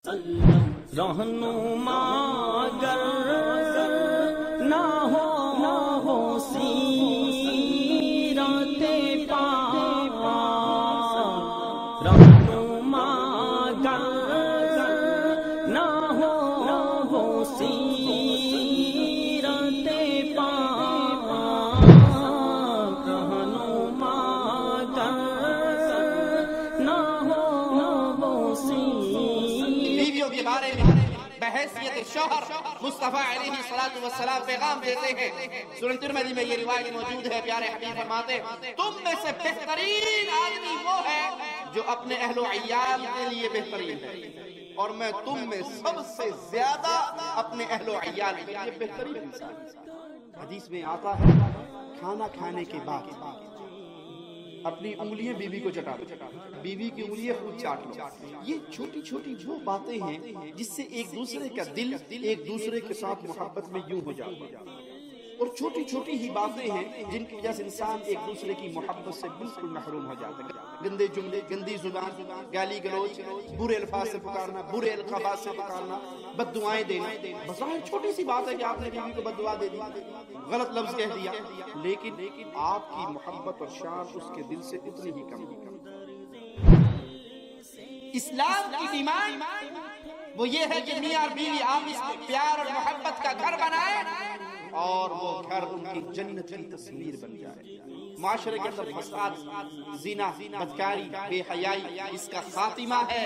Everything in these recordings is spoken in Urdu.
رہنما گر نہ ہو سیرت پاک، رہنما گر نہ ہو سیرت پاک، رہنما گر نہ ہو بیویوں کے بارے میں بحیثیت شوہر مصطفیٰ علیہ السلام پیغام دیتے ہیں۔ سنن ترمذی میں یہ روایت موجود ہے، پیارے حبیب فرماتے ہیں تم میں سے بہترین آدمی وہ ہے جو اپنے اہل و عیال کے لیے بہترین ہے، اور میں تم میں سب سے زیادہ اپنے اہل و عیال کے لیے بہترین انسان۔ حدیث میں آتا ہے کھانا کھانے کے بعد اپنی انگلیاں بیوی کو چٹا دو، بیوی کی انگلیاں خود چاٹ لو۔ یہ چھوٹی چھوٹی وہ باتیں ہیں جس سے ایک دوسرے کا دل ایک دوسرے کے ساتھ محبت میں یوں ہو جاتا ہے، اور چھوٹی چھوٹی ہی باتیں ہیں جن کی وجہ سے انسان ایک دوسرے کی محبت سے بالکل محروم ہو جاتا ہے۔ گندے جملے، گندی زبان، گالی گلوچ، برے الفاظ سے پکارنا، برے القابات سے پکارنا، بد دعائیں دینا، بظاہر چھوٹی سی بات ہے کہ آپ نے بیوی کو بد دعا دے دی، غلط لفظ کہہ دیا، لیکن آپ کی محبت اور شان اس کے دل سے اتنی ہی کم ہے۔ اسلام کی ڈیمانڈ وہ یہ ہے کہ میاں اور بیوی آپس میں پیار اور محبت کا گھر بنائے، اور وہ گھر ان کی جنت کی تصویر بن جائے۔ معاشرے کے اندر فساد، زنا، بدکاری، بے حیائی، اس کا خاتمہ ہے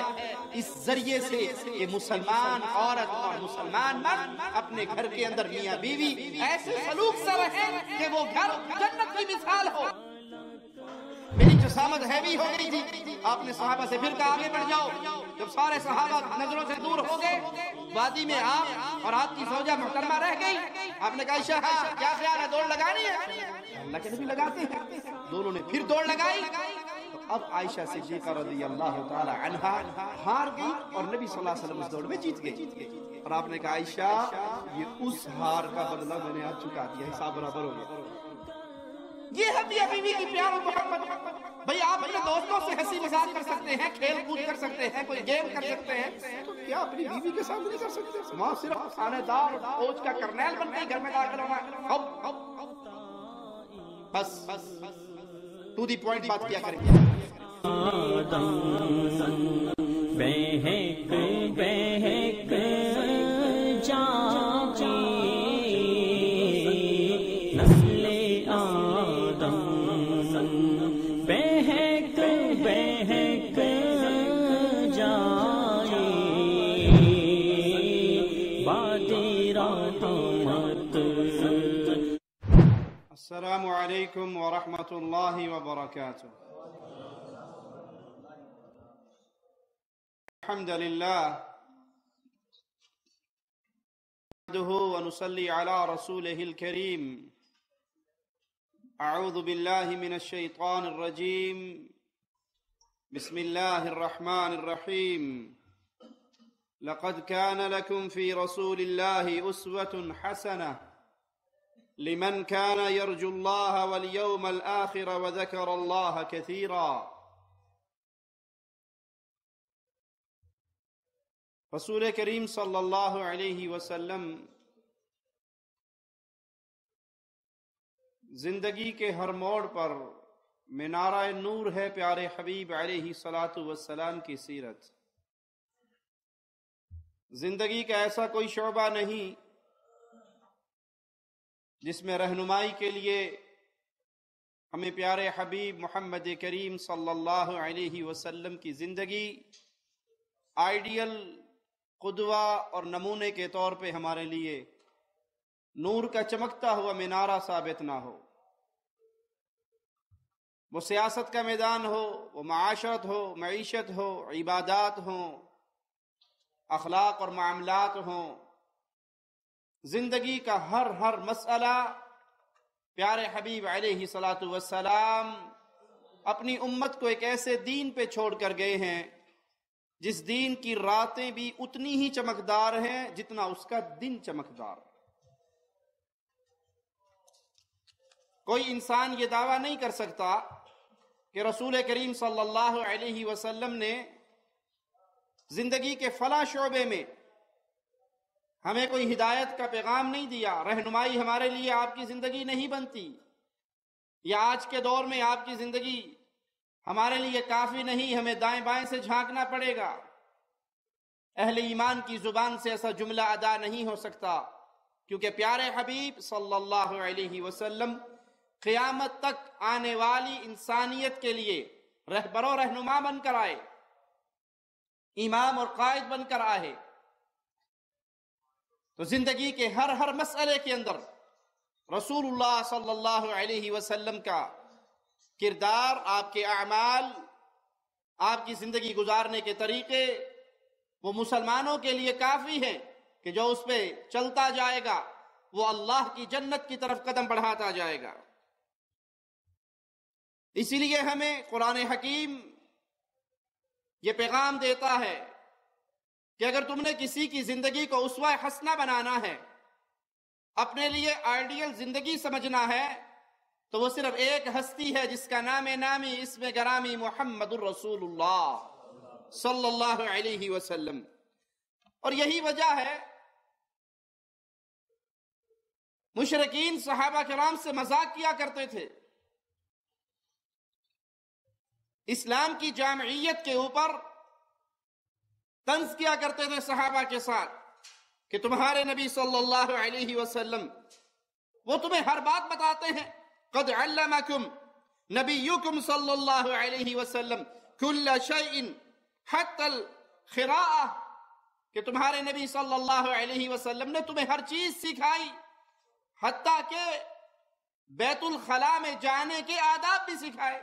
اس ذریعے سے کہ مسلمان عورت اور مسلمان مرد اپنے گھر کے اندر میاں بیوی ایسے سلوک سے رہیں کہ وہ گھر جنت کی مثال ہو۔ میری جسامت ہیوی ہو گئی تھی، آپ نے صحابہ سے پھر کہا آگے بڑھ جاؤ۔ جب سارے صحابہ نظروں سے دور ہو گئے، وادی میں آپ اور آپ کی زوجہ محترمہ رہ گئی۔ آپ نے کہا عائشہ کیا خیال ہے، دوڑ لگانی ہے؟ اللہ کے نبی لگاتے ہیں۔ دونوں نے پھر دوڑ لگائی، تو اب عائشہ صدیقہ رضی اللہ تعالی عنہا ہار گئی اور نبی صلی اللہ علیہ وسلم اس دوڑ میں جیت گئی، اور آپ نے کہا عائشہ یہ اس ہار کا بدلہ میں نے آج چکا دیا، حساب برابر ہو گیا۔ یہ ہے میاں بیوی کی پیار اور محبت۔ بھئی آپ اپنے دوستوں سے ہنسی مذاق کر سکتے ہیں، کھیل کود کر سکتے ہیں، کوئی گیم کر سکتے ہیں، تو کیا اپنی بیوی کے ساتھ نہیں کر سکتے؟ وہاں صرف خانے دار فوج کا کرنیل بن کے گھر میں داخل ہونا ہے، بس ٹو دی پوائنٹ بات کیا کریں گے۔ بہک بہک جاتی نسل آدم، بہک بہک جائے بادی رحمت۔ السلام علیکم ورحمۃ اللہ وبرکاتہ۔ الحمد للہ نحمده ونصلي على رسوله الكريم۔ اعوذ باللہ من الشیطان الرجیم، بسم اللہ الرحمن الرحیم۔ لقد كان لكم في رسول الله أسوة حسنة لمن كان يرجو الله واليوم الآخر وذكر الله كثيرا۔ رسول کریم صلی اللہ علیہ وسلم زندگی کے ہر موڑ پر مینارہ نور ہے پیارے حبیب علیہ السلام کی سیرت۔ زندگی کا ایسا کوئی شعبہ نہیں جس میں رہنمائی کے لیے ہمیں پیارے حبیب محمد کریم صلی اللہ علیہ وسلم کی زندگی آئیڈیل، قدوہ اور نمونے کے طور پہ ہمارے لیے نور کا چمکتا ہوا مینارہ ثابت نہ ہو۔ وہ سیاست کا میدان ہو، وہ معاشرت ہو، معیشت ہو، عبادات ہوں، اخلاق اور معاملات ہوں، زندگی کا ہر مسئلہ پیارے حبیب علیہ السلام اپنی امت کو ایک ایسے دین پہ چھوڑ کر گئے ہیں جس دین کی راتیں بھی اتنی ہی چمکدار ہیں جتنا اس کا دن چمکدار ہے۔ کوئی انسان یہ دعویٰ نہیں کر سکتا کہ رسول کریم صلی اللہ علیہ وسلم نے زندگی کے فلاں شعبے میں ہمیں کوئی ہدایت کا پیغام نہیں دیا، رہنمائی ہمارے لیے آپ کی زندگی نہیں بنتی، یا آج کے دور میں آپ کی زندگی ہمارے لیے کافی نہیں، ہمیں دائیں بائیں سے جھانکنا پڑے گا، اہل ایمان کی زبان سے ایسا جملہ ادا نہیں ہو سکتا، کیونکہ پیارے حبیب صلی اللہ علیہ وسلم قیامت تک آنے والی انسانیت کے لیے رہبر و رہنما بن کر آئے، امام اور قائد بن کر آئے۔ تو زندگی کے ہر مسئلے کے اندر رسول اللہ صلی اللہ علیہ وسلم کا کردار، آپ کے اعمال، آپ کی زندگی گزارنے کے طریقے، وہ مسلمانوں کے لیے کافی ہیں کہ جو اس پہ چلتا جائے گا وہ اللہ کی جنت کی طرف قدم بڑھاتا جائے گا۔ اسی لیے ہمیں قرآن حکیم یہ پیغام دیتا ہے کہ اگر تم نے کسی کی زندگی کو اسوہ حسنہ بنانا ہے، اپنے لیے آئیڈیل زندگی سمجھنا ہے، تو وہ صرف ایک ہستی ہے جس کا نام نامی اسم گرامی محمد الرسول اللہ صلی اللہ علیہ وسلم۔ اور یہی وجہ ہے مشرکین صحابہ کرام سے مذاق کیا کرتے تھے، اسلام کی جامعیت کے اوپر طنز کیا کرتے تھے صحابہ کے ساتھ کہ تمہارے نبی صلی اللہ علیہ وسلم وہ تمہیں ہر بات بتاتے ہیں، قد علمکم نبیکم صلی اللہ علیہ وسلم کل شیء حتی الخراءہ، کہ تمہارے نبی صلی اللہ علیہ وسلم نے تمہیں ہر چیز سکھائی، حتیٰ کہ بیت الخلاء میں جانے کے آداب بھی سکھائے۔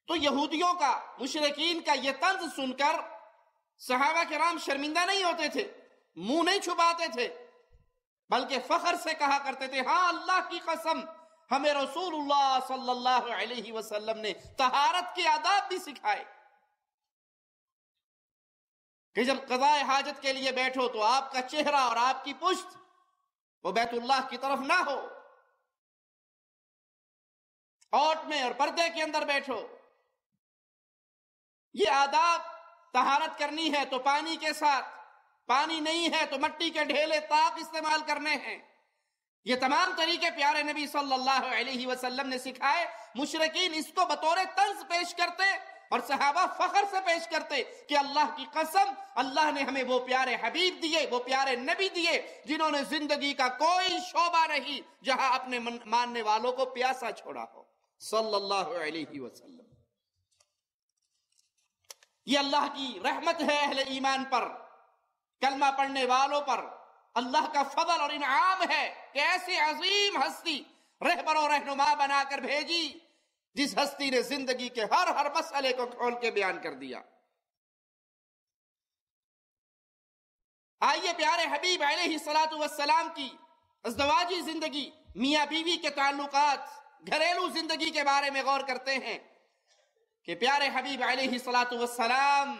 تو یہودیوں کا، مشرکین کا یہ طنز سن کر صحابہ کرام شرمندہ نہیں ہوتے تھے، منہ نہیں چھپاتے تھے، بلکہ فخر سے کہا کرتے تھے ہاں اللہ کی قسم ہمیں رسول اللہ صلی اللہ علیہ وسلم نے طہارت کے آداب بھی سکھائے کہ جب قضاء حاجت کے لیے بیٹھو تو آپ کا چہرہ اور آپ کی پشت وہ بیت اللہ کی طرف نہ ہو، اوٹ میں اور پردے کے اندر بیٹھو۔ یہ آداب، طہارت کرنی ہے تو پانی کے ساتھ، پانی نہیں ہے تو مٹی کے ڈھیلے طاق استعمال کرنے ہیں، یہ تمام طریقے پیارے نبی صلی اللہ علیہ وسلم نے سکھائے۔ مشرکین اس کو بطور طنز پیش کرتے اور صحابہ فخر سے پیش کرتے کہ اللہ کی قسم اللہ نے ہمیں وہ پیارے حبیب دیے، وہ پیارے نبی دیے جنہوں نے زندگی کا کوئی شعبہ نہیں جہاں اپنے ماننے والوں کو پیاسا چھوڑا ہو، صلی اللہ علیہ وسلم۔ یہ اللہ کی رحمت ہے اہل ایمان پر، کلمہ پڑھنے والوں پر، اللہ کا فضل اور انعام ہے کہ ایسی عظیم ہستی رہبر و رہنما بنا کر بھیجی جس ہستی نے زندگی کے ہر مسئلے کو کھول کے بیان کر دیا۔ آئیے پیارے حبیب علیہ السلام کی ازدواجی زندگی، میاں بیوی کے تعلقات، گھریلو زندگی کے بارے میں غور کرتے ہیں کہ پیارے حبیب علیہ السلام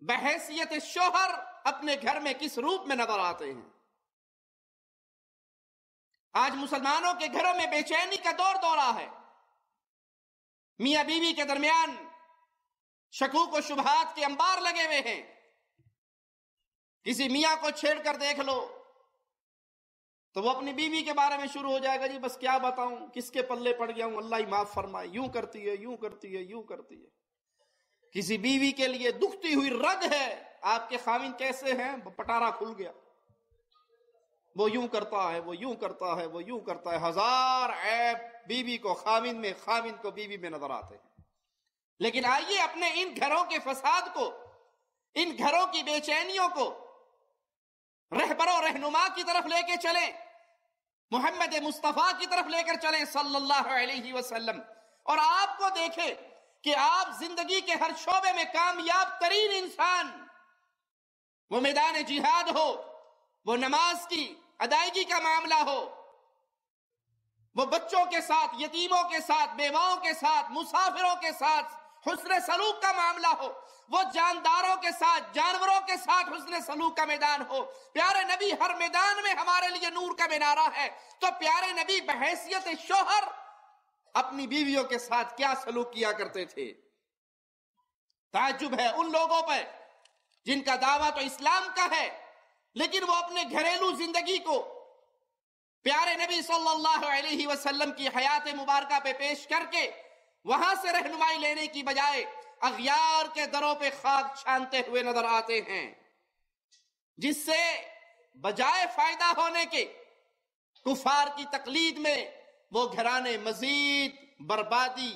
بحیثیت شوہر اپنے گھر میں کس روپ میں نظر آتے ہیں۔ آج مسلمانوں کے گھروں میں بے چینی کا دور دورہ ہے، میاں بیوی کے درمیان شکوک و شبہات کے انبار لگے ہوئے ہیں، کسی میاں کو چھیڑ کر دیکھ لو تو وہ اپنی بیوی کے بارے میں شروع ہو جائے گا، جی بس کیا بتاؤں، کس کے پلے پڑ گیا ہوں، اللہ ہی معاف فرمائے، یوں کرتی ہے، یوں کرتی ہے، یوں کرتی ہے۔ کسی بیوی کے لیے دکھتی ہوئی رگ ہے، آپ کے خاوند کیسے ہیں، پٹارا کھل گیا، وہ یوں کرتا ہے، وہ یوں کرتا ہے، وہ یوں کرتا ہے، ہزار عیب بیوی کو خاوند میں، خاوند کو بیوی میں نظر آتے ہیں۔ لیکن آئیے اپنے ان گھروں کے فساد کو، ان گھروں کی بے چینیوں کو رہبر و رہنما کی طرف لے کے چلیں، محمد مصطفیٰ کی طرف لے کر چلیں صلی اللہ علیہ وسلم، اور آپ کو دیکھیں کہ آپ زندگی کے ہر شعبے میں کامیاب ترین انسان، وہ میدان جہاد ہو، وہ نماز کی ادائیگی کا معاملہ ہو، وہ بچوں کے ساتھ، یتیموں کے ساتھ، بیواؤں کے ساتھ، مسافروں کے ساتھ حسن سلوک کا معاملہ ہو، وہ جانداروں کے ساتھ، جانوروں کے ساتھ حسن سلوک کا میدان ہو۔ پیارے نبی ہر میدان میں ہمارے لیے نور کا مینارہ ہے، تو پیارے نبی بحیثیت شوہر اپنی بیویوں کے ساتھ کیا سلوک کیا کرتے تھے؟ تعجب ہے ان لوگوں پر جن کا دعویٰ تو اسلام کا ہے، لیکن وہ اپنے گھریلو زندگی کو پیارے نبی صلی اللہ علیہ وسلم کی حیات مبارکہ پہ پیش کر کے وہاں سے رہنمائی لینے کی بجائے اغیار کے دروں پہ خاک چھانتے ہوئے نظر آتے ہیں، جس سے بجائے فائدہ ہونے کے کفار کی تقلید میں وہ گھرانے مزید بربادی،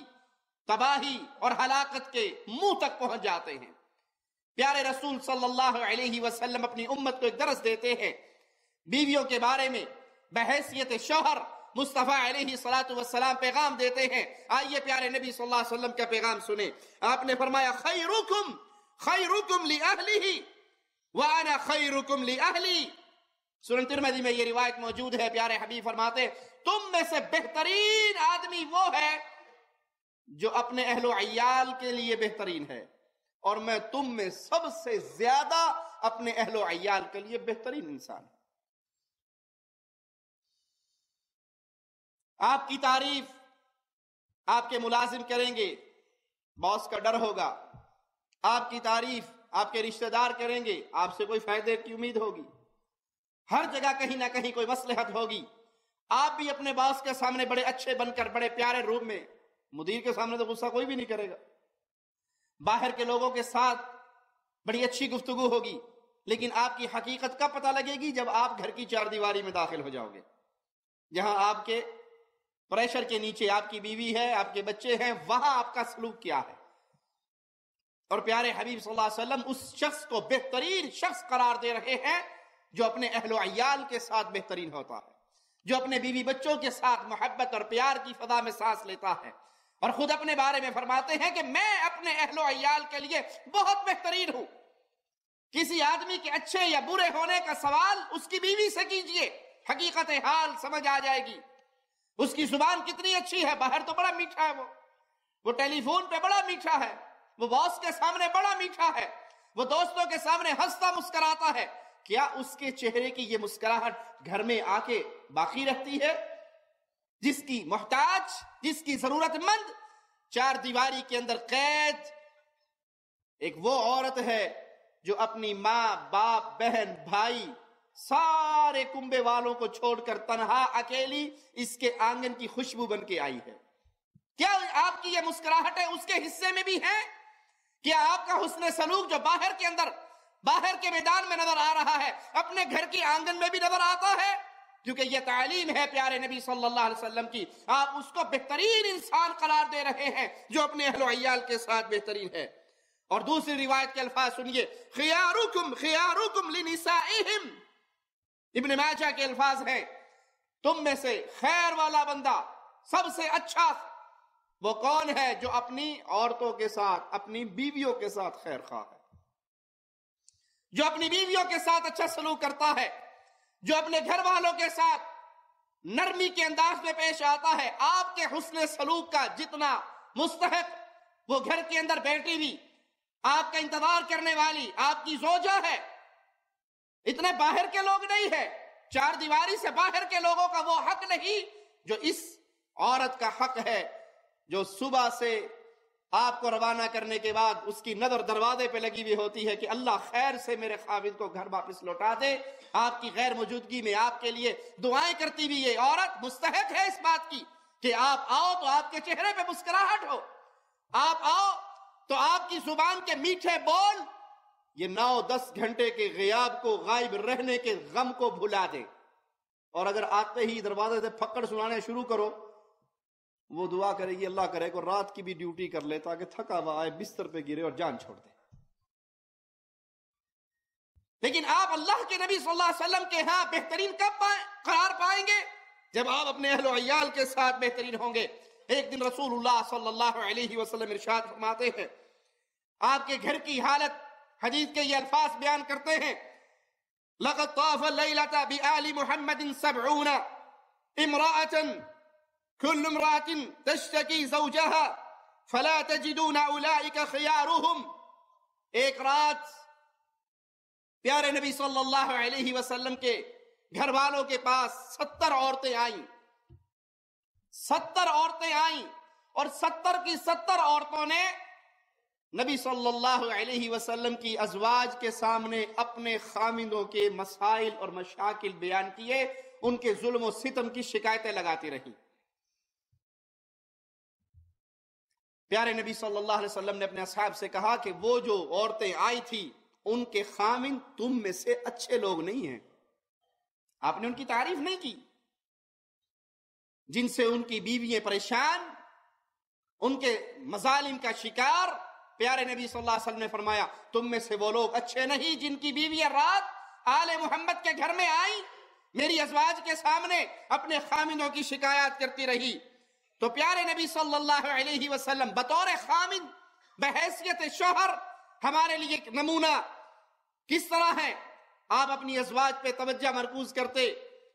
تباہی اور ہلاکت کے منہ تک پہنچ جاتے ہیں۔ پیارے رسول صلی اللہ علیہ وسلم اپنی امت کو ایک درس دیتے ہیں، بیویوں کے بارے میں بحیثیت شوہر مصطفیٰ علیہ السلام پیغام دیتے ہیں۔ آئیے پیارے نبی صلی اللہ علیہ وسلم کا پیغام سنیں۔ آپ نے فرمایا خیرکم خیرکم لأہلہ وانا خیرکم لأہلی۔ سنن ترمذی میں یہ روایت موجود ہے۔ پیارے حبیب فرماتے تم میں سے بہترین آدمی وہ ہے جو اپنے اہل و عیال کے لیے بہترین ہے، اور میں تم میں سب سے زیادہ اپنے اہل و عیال کے لیے بہترین انسان۔ آپ کی تعریف آپ کے ملازم کریں گے، باس کا ڈر ہوگا۔ آپ کی تعریف آپ کے رشتہ دار کریں گے، آپ سے کوئی فائدے کی امید ہوگی۔ ہر جگہ کہیں نہ کہیں کوئی مصلحت ہوگی۔ آپ بھی اپنے باس کے سامنے بڑے اچھے بن کر، بڑے پیارے روپ میں، مدیر کے سامنے تو غصہ کوئی بھی نہیں کرے گا، باہر کے لوگوں کے ساتھ بڑی اچھی گفتگو ہوگی، لیکن آپ کی حقیقت کب پتہ لگے گی؟ جب آپ گھر کی چار دیواری میں داخل ہو جاؤ گے، جہاں آپ کے پریشر کے نیچے آپ کی بیوی ہے، آپ کے بچے ہیں، وہاں آپ کا سلوک کیا ہے۔ اور پیارے حبیب صلی اللہ علیہ وسلم اس شخص کو بہترین شخص قرار دے رہے ہیں جو اپنے اہل و عیال کے ساتھ بہترین ہوتا ہے، جو اپنے بیوی بچوں کے ساتھ محبت اور پیار کی فضا میں سانس لیتا ہے، اور خود اپنے بارے میں فرماتے ہیں کہ میں اپنے اہل و عیال کے لیے بہت بہترین ہوں۔ کسی آدمی کے اچھے یا برے ہونے کا سوال اس کی بیوی سے کیجئے، حقیقت حال سمجھ آ جائے گی۔ اس کی زبان کتنی اچھی ہے، باہر تو بڑا میٹھا ہے، وہ ٹیلی فون پہ بڑا میٹھا ہے، وہ باس کے سامنے بڑا میٹھا ہے، وہ دوستوں کے سامنے ہنستا مسکراتا ہے، کیا اس کے چہرے کی یہ مسکراہٹ گھر میں آ کے باقی رہتی ہے؟ جس کی محتاج، جس کی ضرورت مند چار دیواری کے اندر قید ایک وہ عورت ہے جو اپنی ماں، باپ، بہن، بھائی، سارے کنبے والوں کو چھوڑ کر تنہا اکیلی اس کے آنگن کی خوشبو بن کے آئی ہے۔ کیا آپ کی یہ مسکراہٹیں اس کے حصے میں بھی ہیں؟ کیا آپ کا حسن سلوک جو باہر کے اندر، باہر کے میدان میں نظر آ رہا ہے، اپنے گھر کے آنگن میں بھی نظر آتا ہے؟ کیونکہ یہ تعلیم ہے پیارے نبی صلی اللہ علیہ وسلم کی۔ آپ اس کو بہترین انسان قرار دے رہے ہیں جو اپنے اہل و عیال کے ساتھ بہترین ہے۔ اور دوسری روایت کے الفاظ سنیے، خیارکم خیارکم لنسائہم۔ ابن ماجہ کے الفاظ ہیں، تم میں سے خیر والا بندہ، سب سے اچھا وہ کون ہے جو اپنی عورتوں کے ساتھ، اپنی بیویوں کے ساتھ خیر خواہ ہے، جو اپنی بیویوں کے ساتھ اچھا سلوک کرتا ہے، جو اپنے گھر والوں کے ساتھ نرمی کے انداز میں پیش آتا ہے۔ آپ کے حسن سلوک کا جتنا مستحق وہ گھر کے اندر بیٹھی ہوئی آپ کا انتظار کرنے والی آپ کی زوجہ ہے، اتنے باہر کے لوگ نہیں ہے، چار دیواری سے باہر کے لوگوں کا وہ حق نہیں جو اس عورت کا حق ہے، جو صبح سے آپ کو روانہ کرنے کے بعد اس کی نظر دروازے پہ لگی ہوئی ہوتی ہے کہ اللہ خیر سے میرے خاوند کو گھر واپس لوٹا دے۔ آپ کی غیر موجودگی میں آپ کے لیے دعائیں کرتی ہوئی یہ عورت مستحق ہے اس بات کی کہ آپ آؤ تو آپ کے چہرے پہ مسکراہٹ ہو، آپ آؤ تو آپ کی زبان کے میٹھے بول یہ 9-10 گھنٹے کے غیاب کو، غائب رہنے کے غم کو بھلا دے۔ اور اگر آتے ہی دروازے سے پھکڑ سنانے شروع کرو، وہ دعا کرے گی اللہ کرے کو رات کی بھی ڈیوٹی کر لے تاکہ تھکا ہوا آئے، بستر پہ گرے اور جان چھوڑ دے۔ لیکن آپ اللہ کے نبی صلی اللہ علیہ وسلم کے ہاں بہترین کب قرار پائیں گے؟ جب آپ اپنے اہل و عیال کے ساتھ بہترین ہوں گے۔ ایک دن رسول اللہ صلی اللہ علیہ وسلم ارشاد فرماتے ہیں، آپ کے گھر کی حالت، حدیث کے یہ الفاظ بیان کرتے ہیں، لَقَدْ طَافَ اللَّيْلَةَ بِآلِ مُحَمَّدٍ 70 امرأة كل امرأة تشتكي زوجها فلا تجدون أولئك خيارهم۔ ایک رات پیارے نبی صلی اللہ علیہ وسلم کے گھر والوں کے پاس 70 عورتیں آئیں، 70 عورتیں آئیں، اور 70 کی 70 عورتوں نے نبی صلی اللہ علیہ وسلم کی ازواج کے سامنے اپنے خامندوں کے مسائل اور مشاکل بیان کیے، ان کے ظلم و ستم کی شکایتیں لگاتی رہی۔ پیارے نبی صلی اللہ علیہ وسلم نے اپنے اصحاب سے کہا کہ وہ جو عورتیں آئی تھی ان کے خامند تم میں سے اچھے لوگ نہیں ہیں۔ آپ نے ان کی تعریف نہیں کی، جن سے ان کی بیوییں پریشان، ان کے مظالم کا شکار۔ پیارے نبی صلی اللہ علیہ وسلم نے فرمایا تم میں سے وہ لوگ اچھے نہیں جن کی بیویاں رات آل محمد کے گھر میں آئیں، میری ازواج کے سامنے اپنے خامندوں کی شکایات کرتی رہی۔ تو پیارے نبی صلی اللہ علیہ وسلم بطور خامند، بحیثیت شوہر، ہمارے لیے ایک نمونہ کس طرح ہے۔ آپ اپنی ازواج پہ توجہ مرکوز کرتے،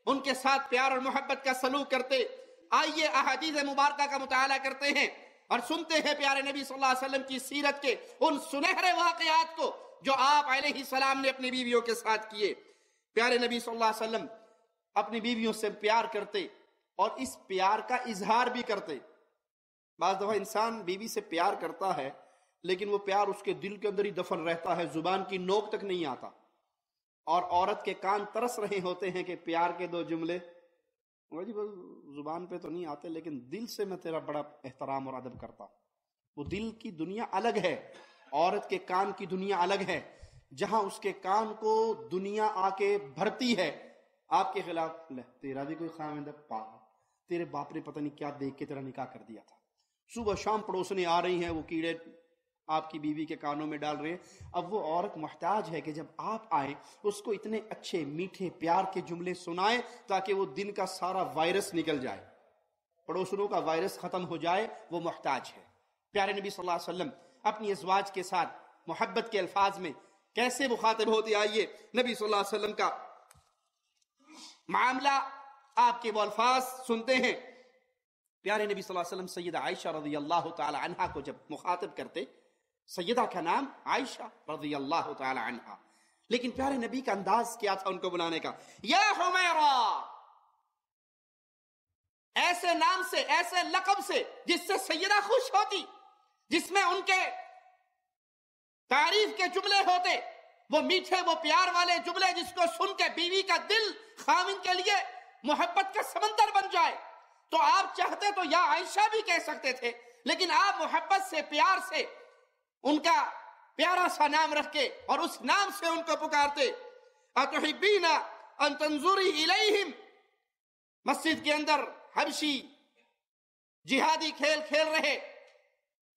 ان کے ساتھ پیار اور محبت کا سلوک کرتے۔ آئیے احادیث مبارکہ کا مطالعہ کرتے ہیں اور سنتے ہیں پیارے نبی صلی اللہ علیہ وسلم کی سیرت کے ان سنہرے واقعات کو جو آپ علیہ السلام نے اپنی بیویوں کے ساتھ کیے۔ پیارے نبی صلی اللہ علیہ وسلم اپنی بیویوں سے پیار کرتے اور اس پیار کا اظہار بھی کرتے۔ بعض دفعہ انسان بیوی سے پیار کرتا ہے لیکن وہ پیار اس کے دل کے اندر ہی دفن رہتا ہے، زبان کی نوک تک نہیں آتا، اور عورت کے کان ترس رہے ہوتے ہیں کہ پیار کے دو جملے جی زبان پہ تو نہیں آتے لیکن دل سے میں تیرا بڑا احترام اور ادب کرتا۔ وہ دل کی دنیا الگ ہے، عورت کے کان کی دنیا الگ ہے، جہاں اس کے کان کو دنیا آ کے بھرتی ہے آپ کے خلاف۔ تیرا بھی کوئی خامند ہے، پاگل، تیرے باپ نے پتہ نہیں کیا دیکھ کے تیرا نکاح کر دیا تھا۔ صبح شام پڑوسنیں آ رہی ہیں، وہ کیڑے آپ کی بیوی کے کانوں میں ڈال رہے ہیں۔ اب وہ عورت محتاج ہے کہ جب آپ آئیں اس کو اتنے اچھے میٹھے پیار کے جملے سنائیں تاکہ وہ دن کا سارا وائرس نکل جائے، پڑوسنوں کا وائرس ختم ہو جائے۔ وہ محتاج ہے۔ پیارے نبی صلی اللہ علیہ وسلم اپنی ازواج کے ساتھ محبت کے الفاظ میں کیسے مخاطب ہوتے؟ آئیے نبی صلی اللہ علیہ وسلم کا معاملہ، آپ کے وہ الفاظ سنتے ہیں۔ پیارے نبی صلی اللہ علیہ وسلم سیدہ عائشہ رضی اللہ تعالی عنہا کو جب مخاطب کرتے، سیدہ کا نام عائشہ رضی اللہ تعالی عنہا، لیکن پیارے نبی کا انداز کیا تھا ان کو بلانے کا؟ یا حمیرہ، ایسے نام سے، ایسے لقب سے جس سے سیدہ خوش ہوتی، جس میں ان کے تعریف کے جملے ہوتے، وہ میٹھے، وہ پیار والے جملے جس کو سن کے بیوی کا دل خامن کے لیے محبت کا سمندر بن جائے۔ تو آپ چاہتے تو یا عائشہ بھی کہہ سکتے تھے، لیکن آپ محبت سے، پیار سے ان کا پیارا سا نام رکھ کے اور اس نام سے ان کو پکارتے۔ اتحبین ان تنظری الیہم، مسجد کے اندر حبشی جہادی کھیل کھیل رہے،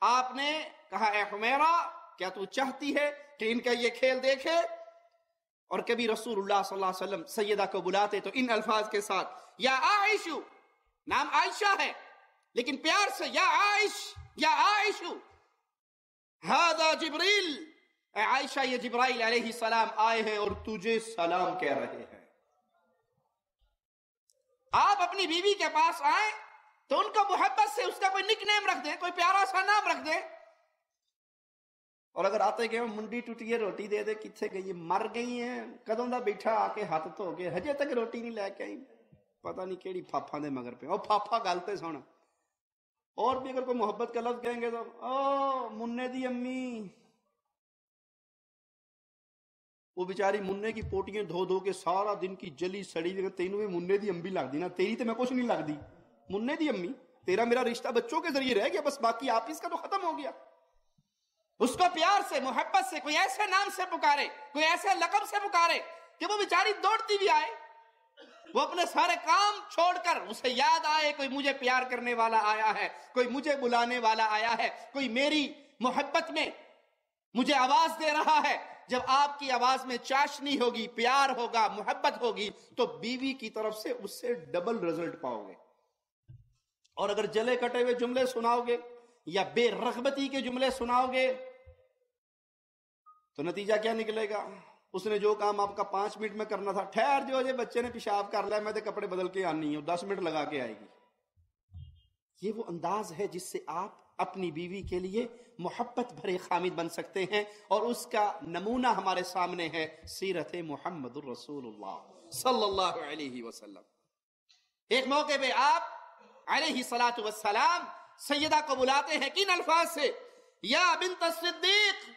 آپ نے کہا اے حمیرہ کیا تو چاہتی ہے کہ ان کا یہ کھیل دیکھے؟ اور کبھی رسول اللہ صلی اللہ علیہ وسلم سیدہ کو بلاتے تو ان الفاظ کے ساتھ، یا عائشو، نام عائشہ ہے لیکن پیار سے یا عائش، یا عائشو، ہذا جبریل، اے عائشہ یہ جبرائیل علیہ السلام آئے ہیں اور تجھے سلام کہہ رہے ہیں۔ آپ اپنی بیوی کے پاس آئیں تو ان کو محبت سے اس کا کوئی نک نیم رکھ دیں، کوئی پیارا سا نام رکھ دیں، اور اگر آتے کہ منڈی ٹوٹی ہے روٹی دے دے، کتنے گئی، مر گئی ہیں، کدوں دا بیٹھا آ کے ہاتھ دھو کے ہجے تک روٹی نہیں لے کے آئی، پتہ نہیں کیڑی پھاپھاں دے مگر پہ، اور پھاپھا گالتے سن۔ اور بھی اگر کوئی محبت کا لفظ کہیں گے تو او مننے دی امی، وہ بیچاری مننے کی پوٹیاں دھو دھو کے سارا دن کی جلی سڑی ہوئی، تینوں میں مننے دی امی لگ دی نا، تیری تو میں کچھ نہیں لگ دی، مننے دی امی، تیرا میرا رشتہ بچوں کے ذریعے رہ گیا، بس باقی آپ اس کا تو ختم ہو گیا۔ اس کو پیار سے، محبت سے، کوئی ایسے نام سے پکارے، کوئی ایسے لقب سے پکارے کہ وہ بیچاری دوڑتی بھی آئے، وہ اپنے سارے کام چھوڑ کر اسے یاد آئے کوئی مجھے پیار کرنے والا آیا ہے، کوئی مجھے بلانے والا آیا ہے، کوئی میری محبت میں مجھے آواز دے رہا ہے۔ جب آپ کی آواز میں چاشنی ہوگی، پیار ہوگا، محبت ہوگی تو بیوی کی طرف سے اس سے ڈبل رزلٹ پاؤ گے۔ اور اگر جلے کٹے ہوئے جملے سناؤ گے یا بے رغبتی کے جملے سناؤ گے تو نتیجہ کیا نکلے گا؟ اس نے جو کام آپ کا 5 منٹ میں کرنا تھا، ٹھہر جو جی بچے نے پیشاب کر لیا، میں تو کپڑے بدل کے آنی ہوں، 10 منٹ لگا کے آئے گی۔ یہ وہ انداز ہے جس سے آپ اپنی بیوی کے لیے محبت بھرے خامد بن سکتے ہیں، اور اس کا نمونہ ہمارے سامنے ہے سیرت محمد الرسول اللہ صلی اللہ علیہ وسلم۔ ایک موقع پہ آپ علیہ الصلاۃ والسلام سیدہ کو بلاتے ہیں، کن الفاظ سے؟ یا بنت الصدیق،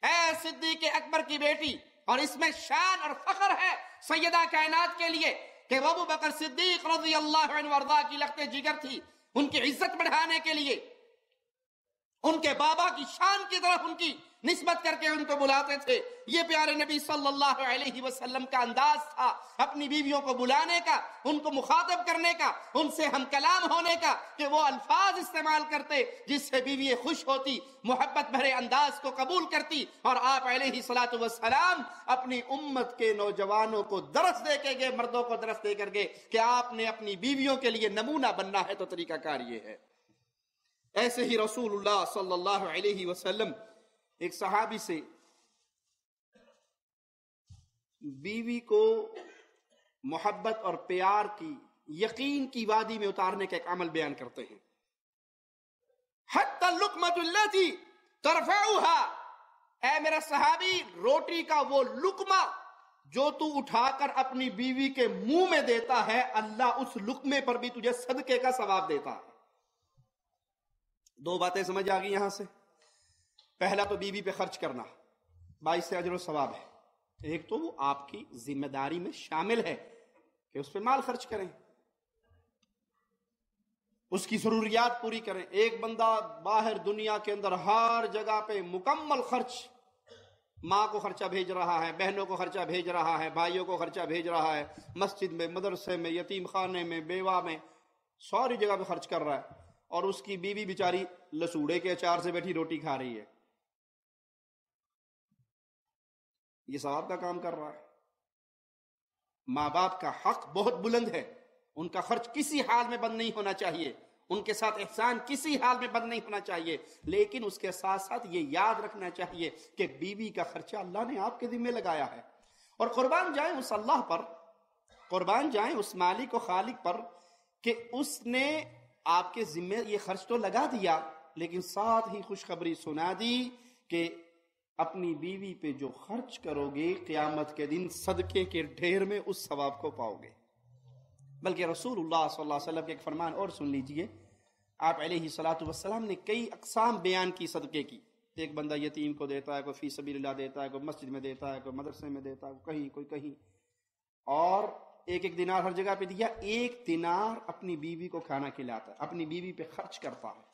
اے صدیق اکبر کی بیٹی. اور اس میں شان اور فخر ہے سیدہ کائنات کے لیے کہ وہ ابو بکر صدیق رضی اللہ عنہ وارضا کی لخت جگر تھی. ان کی عزت بڑھانے کے لیے ان کے بابا کی شان کی طرف ان کی نسبت کر کے ان کو بلاتے تھے. یہ پیارے نبی صلی اللہ علیہ وسلم کا انداز تھا اپنی بیویوں کو بلانے کا، ان کو مخاطب کرنے کا، ان سے ہم کلام ہونے کا، کہ وہ الفاظ استعمال کرتے جس سے بیوی خوش ہوتی، محبت بھرے انداز کو قبول کرتی. اور آپ علیہ الصلوۃ والسلام اپنی امت کے نوجوانوں کو درس دے کے گئے، مردوں کو درس دے کر گئے کہ آپ نے اپنی بیویوں کے لیے نمونہ بننا ہے تو طریقہ کار یہ ہے. ایسے ہی رسول اللہ صلی اللہ علیہ وسلم ایک صحابی سے بیوی کو محبت اور پیار کی، یقین کی وادی میں اتارنے کا ایک عمل بیان کرتے ہیں. حتی اللقمۃ التی ترفعها، اے میرا صحابی، روٹی کا وہ لقمہ جو تو اٹھا کر اپنی بیوی کے منہ میں دیتا ہے، اللہ اس لقمے پر بھی تجھے صدقے کا ثواب دیتا ہے. دو باتیں سمجھ آ گئی یہاں سے. پہلا تو بیوی پہ خرچ کرنا باعث سے اجر و ثواب ہے. ایک تو وہ آپ کی ذمہ داری میں شامل ہے کہ اس پہ مال خرچ کریں، اس کی ضروریات پوری کریں. ایک بندہ باہر دنیا کے اندر ہر جگہ پہ مکمل خرچ، ماں کو خرچہ بھیج رہا ہے، بہنوں کو خرچہ بھیج رہا ہے، بھائیوں کو خرچہ بھیج رہا ہے، مسجد میں، مدرسے میں، یتیم خانے میں، بیوہ میں، ساری جگہ پہ خرچ کر رہا ہے، اور اس کی بیوی بیچاری لسوڑے کے اچار سے بیٹھی روٹی کھا رہی ہے. یہ ثواب کا کام کر رہا ہے. ماں باپ کا حق بہت بلند ہے، ان کا خرچ کسی حال میں بند نہیں ہونا چاہیے، ان کے ساتھ احسان کسی حال میں بند نہیں ہونا چاہیے. لیکن اس کے ساتھ ساتھ یہ یاد رکھنا چاہیے کہ بیوی کا خرچہ اللہ نے آپ کے ذمہ لگایا ہے. اور قربان جائیں اس اللہ پر، قربان جائیں اس مالک و خالق پر کہ اس نے آپ کے ذمہ یہ خرچ تو لگا دیا، لیکن ساتھ ہی خوشخبری سنا دی کہ اپنی بیوی پہ جو خرچ کرو گے قیامت کے دن صدقے کے ڈھیر میں اس ثواب کو پاؤ گے. بلکہ رسول اللہ صلی اللہ علیہ وسلم کے ایک فرمان اور سن لیجئے. آپ علیہ الصلوۃ والسلام نے کئی اقسام بیان کی صدقے کی. ایک بندہ یتیم کو دیتا ہے، کوئی فی سبیل اللہ دیتا ہے، کوئی مسجد میں دیتا ہے، کوئی مدرسے میں دیتا ہے، کوئی کہیں، اور ایک ایک دینار ہر جگہ پہ دیا. ایک دینار اپنی بیوی کو کھانا کھلاتا ہے، اپنی بیوی پہ خرچ کرتا ہے.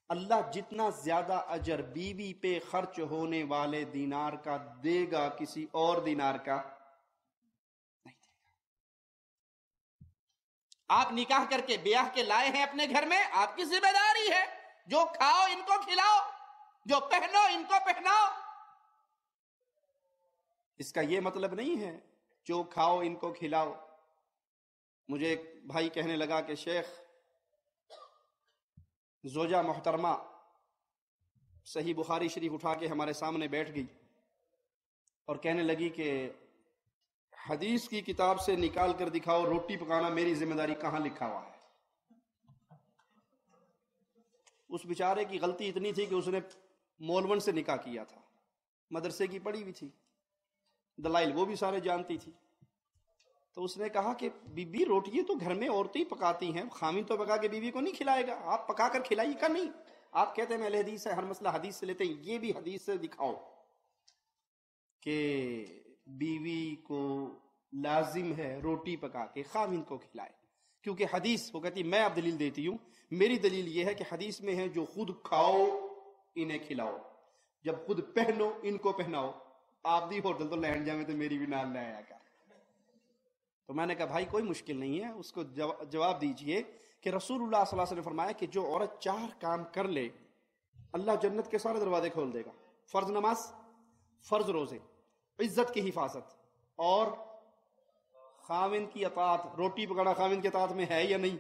اللہ جتنا زیادہ اجر بیوی پہ خرچ ہونے والے دینار کا دے گا، کسی اور دینار کا نہیں دے گا. آپ نکاح کر کے بیاہ کے لائے ہیں اپنے گھر میں، آپ کی ذمہ داری ہے. جو کھاؤ ان کو کھلاؤ، جو پہنو ان کو پہناؤ. اس کا یہ مطلب نہیں ہے جو کھاؤ ان کو کھلاؤ. مجھے ایک بھائی کہنے لگا کہ شیخ، زوجہ محترمہ صحیح بخاری شریف اٹھا کے ہمارے سامنے بیٹھ گئی اور کہنے لگی کہ حدیث کی کتاب سے نکال کر دکھاؤ روٹی پکانا میری ذمہ داری کہاں لکھا ہوا ہے. اس بیچارے کی غلطی اتنی تھی کہ اس نے مولون سے نکاح کیا تھا، مدرسے کی پڑھی ہوئی تھی، دلائل وہ بھی سارے جانتی تھی. تو اس نے کہا کہ بی بی روٹی تو گھر میں عورتیں پکاتی ہیں، خامن تو پکا کے بیوی کو نہیں کھلائے گا، آپ پکا کر کھلائیے گا نہیں. آپ کہتے ہیں اہل حدیث ہے، ہر مسئلہ حدیث سے لیتے ہیں. یہ بھی حدیث سے دکھاؤ کہ بیوی کو لازم ہے روٹی پکا کے خامن کو کھلائے. کیونکہ حدیث، وہ کہتی میں اب دلیل دیتی ہوں، میری دلیل یہ ہے کہ حدیث میں ہے جو خود کھاؤ انہیں کھلاؤ، جب خود پہنو ان کو پہناؤ. آپ دی ہوٹل تو لہن جائیں تو میری بھی نال لے آیا کر. تو میں نے کہا بھائی کوئی مشکل نہیں ہے، اس کو جواب دیجئے کہ رسول اللہ صلی اللہ علیہ وسلم نے فرمایا کہ جو عورت 4 کام کر لے اللہ جنت کے سارے دروازے کھول دے گا. فرض نماز، فرض روزے، عزت کی حفاظت، اور خاوند کی اطاعت. روٹی پکانا خاوند کی اطاعت میں ہے یا نہیں؟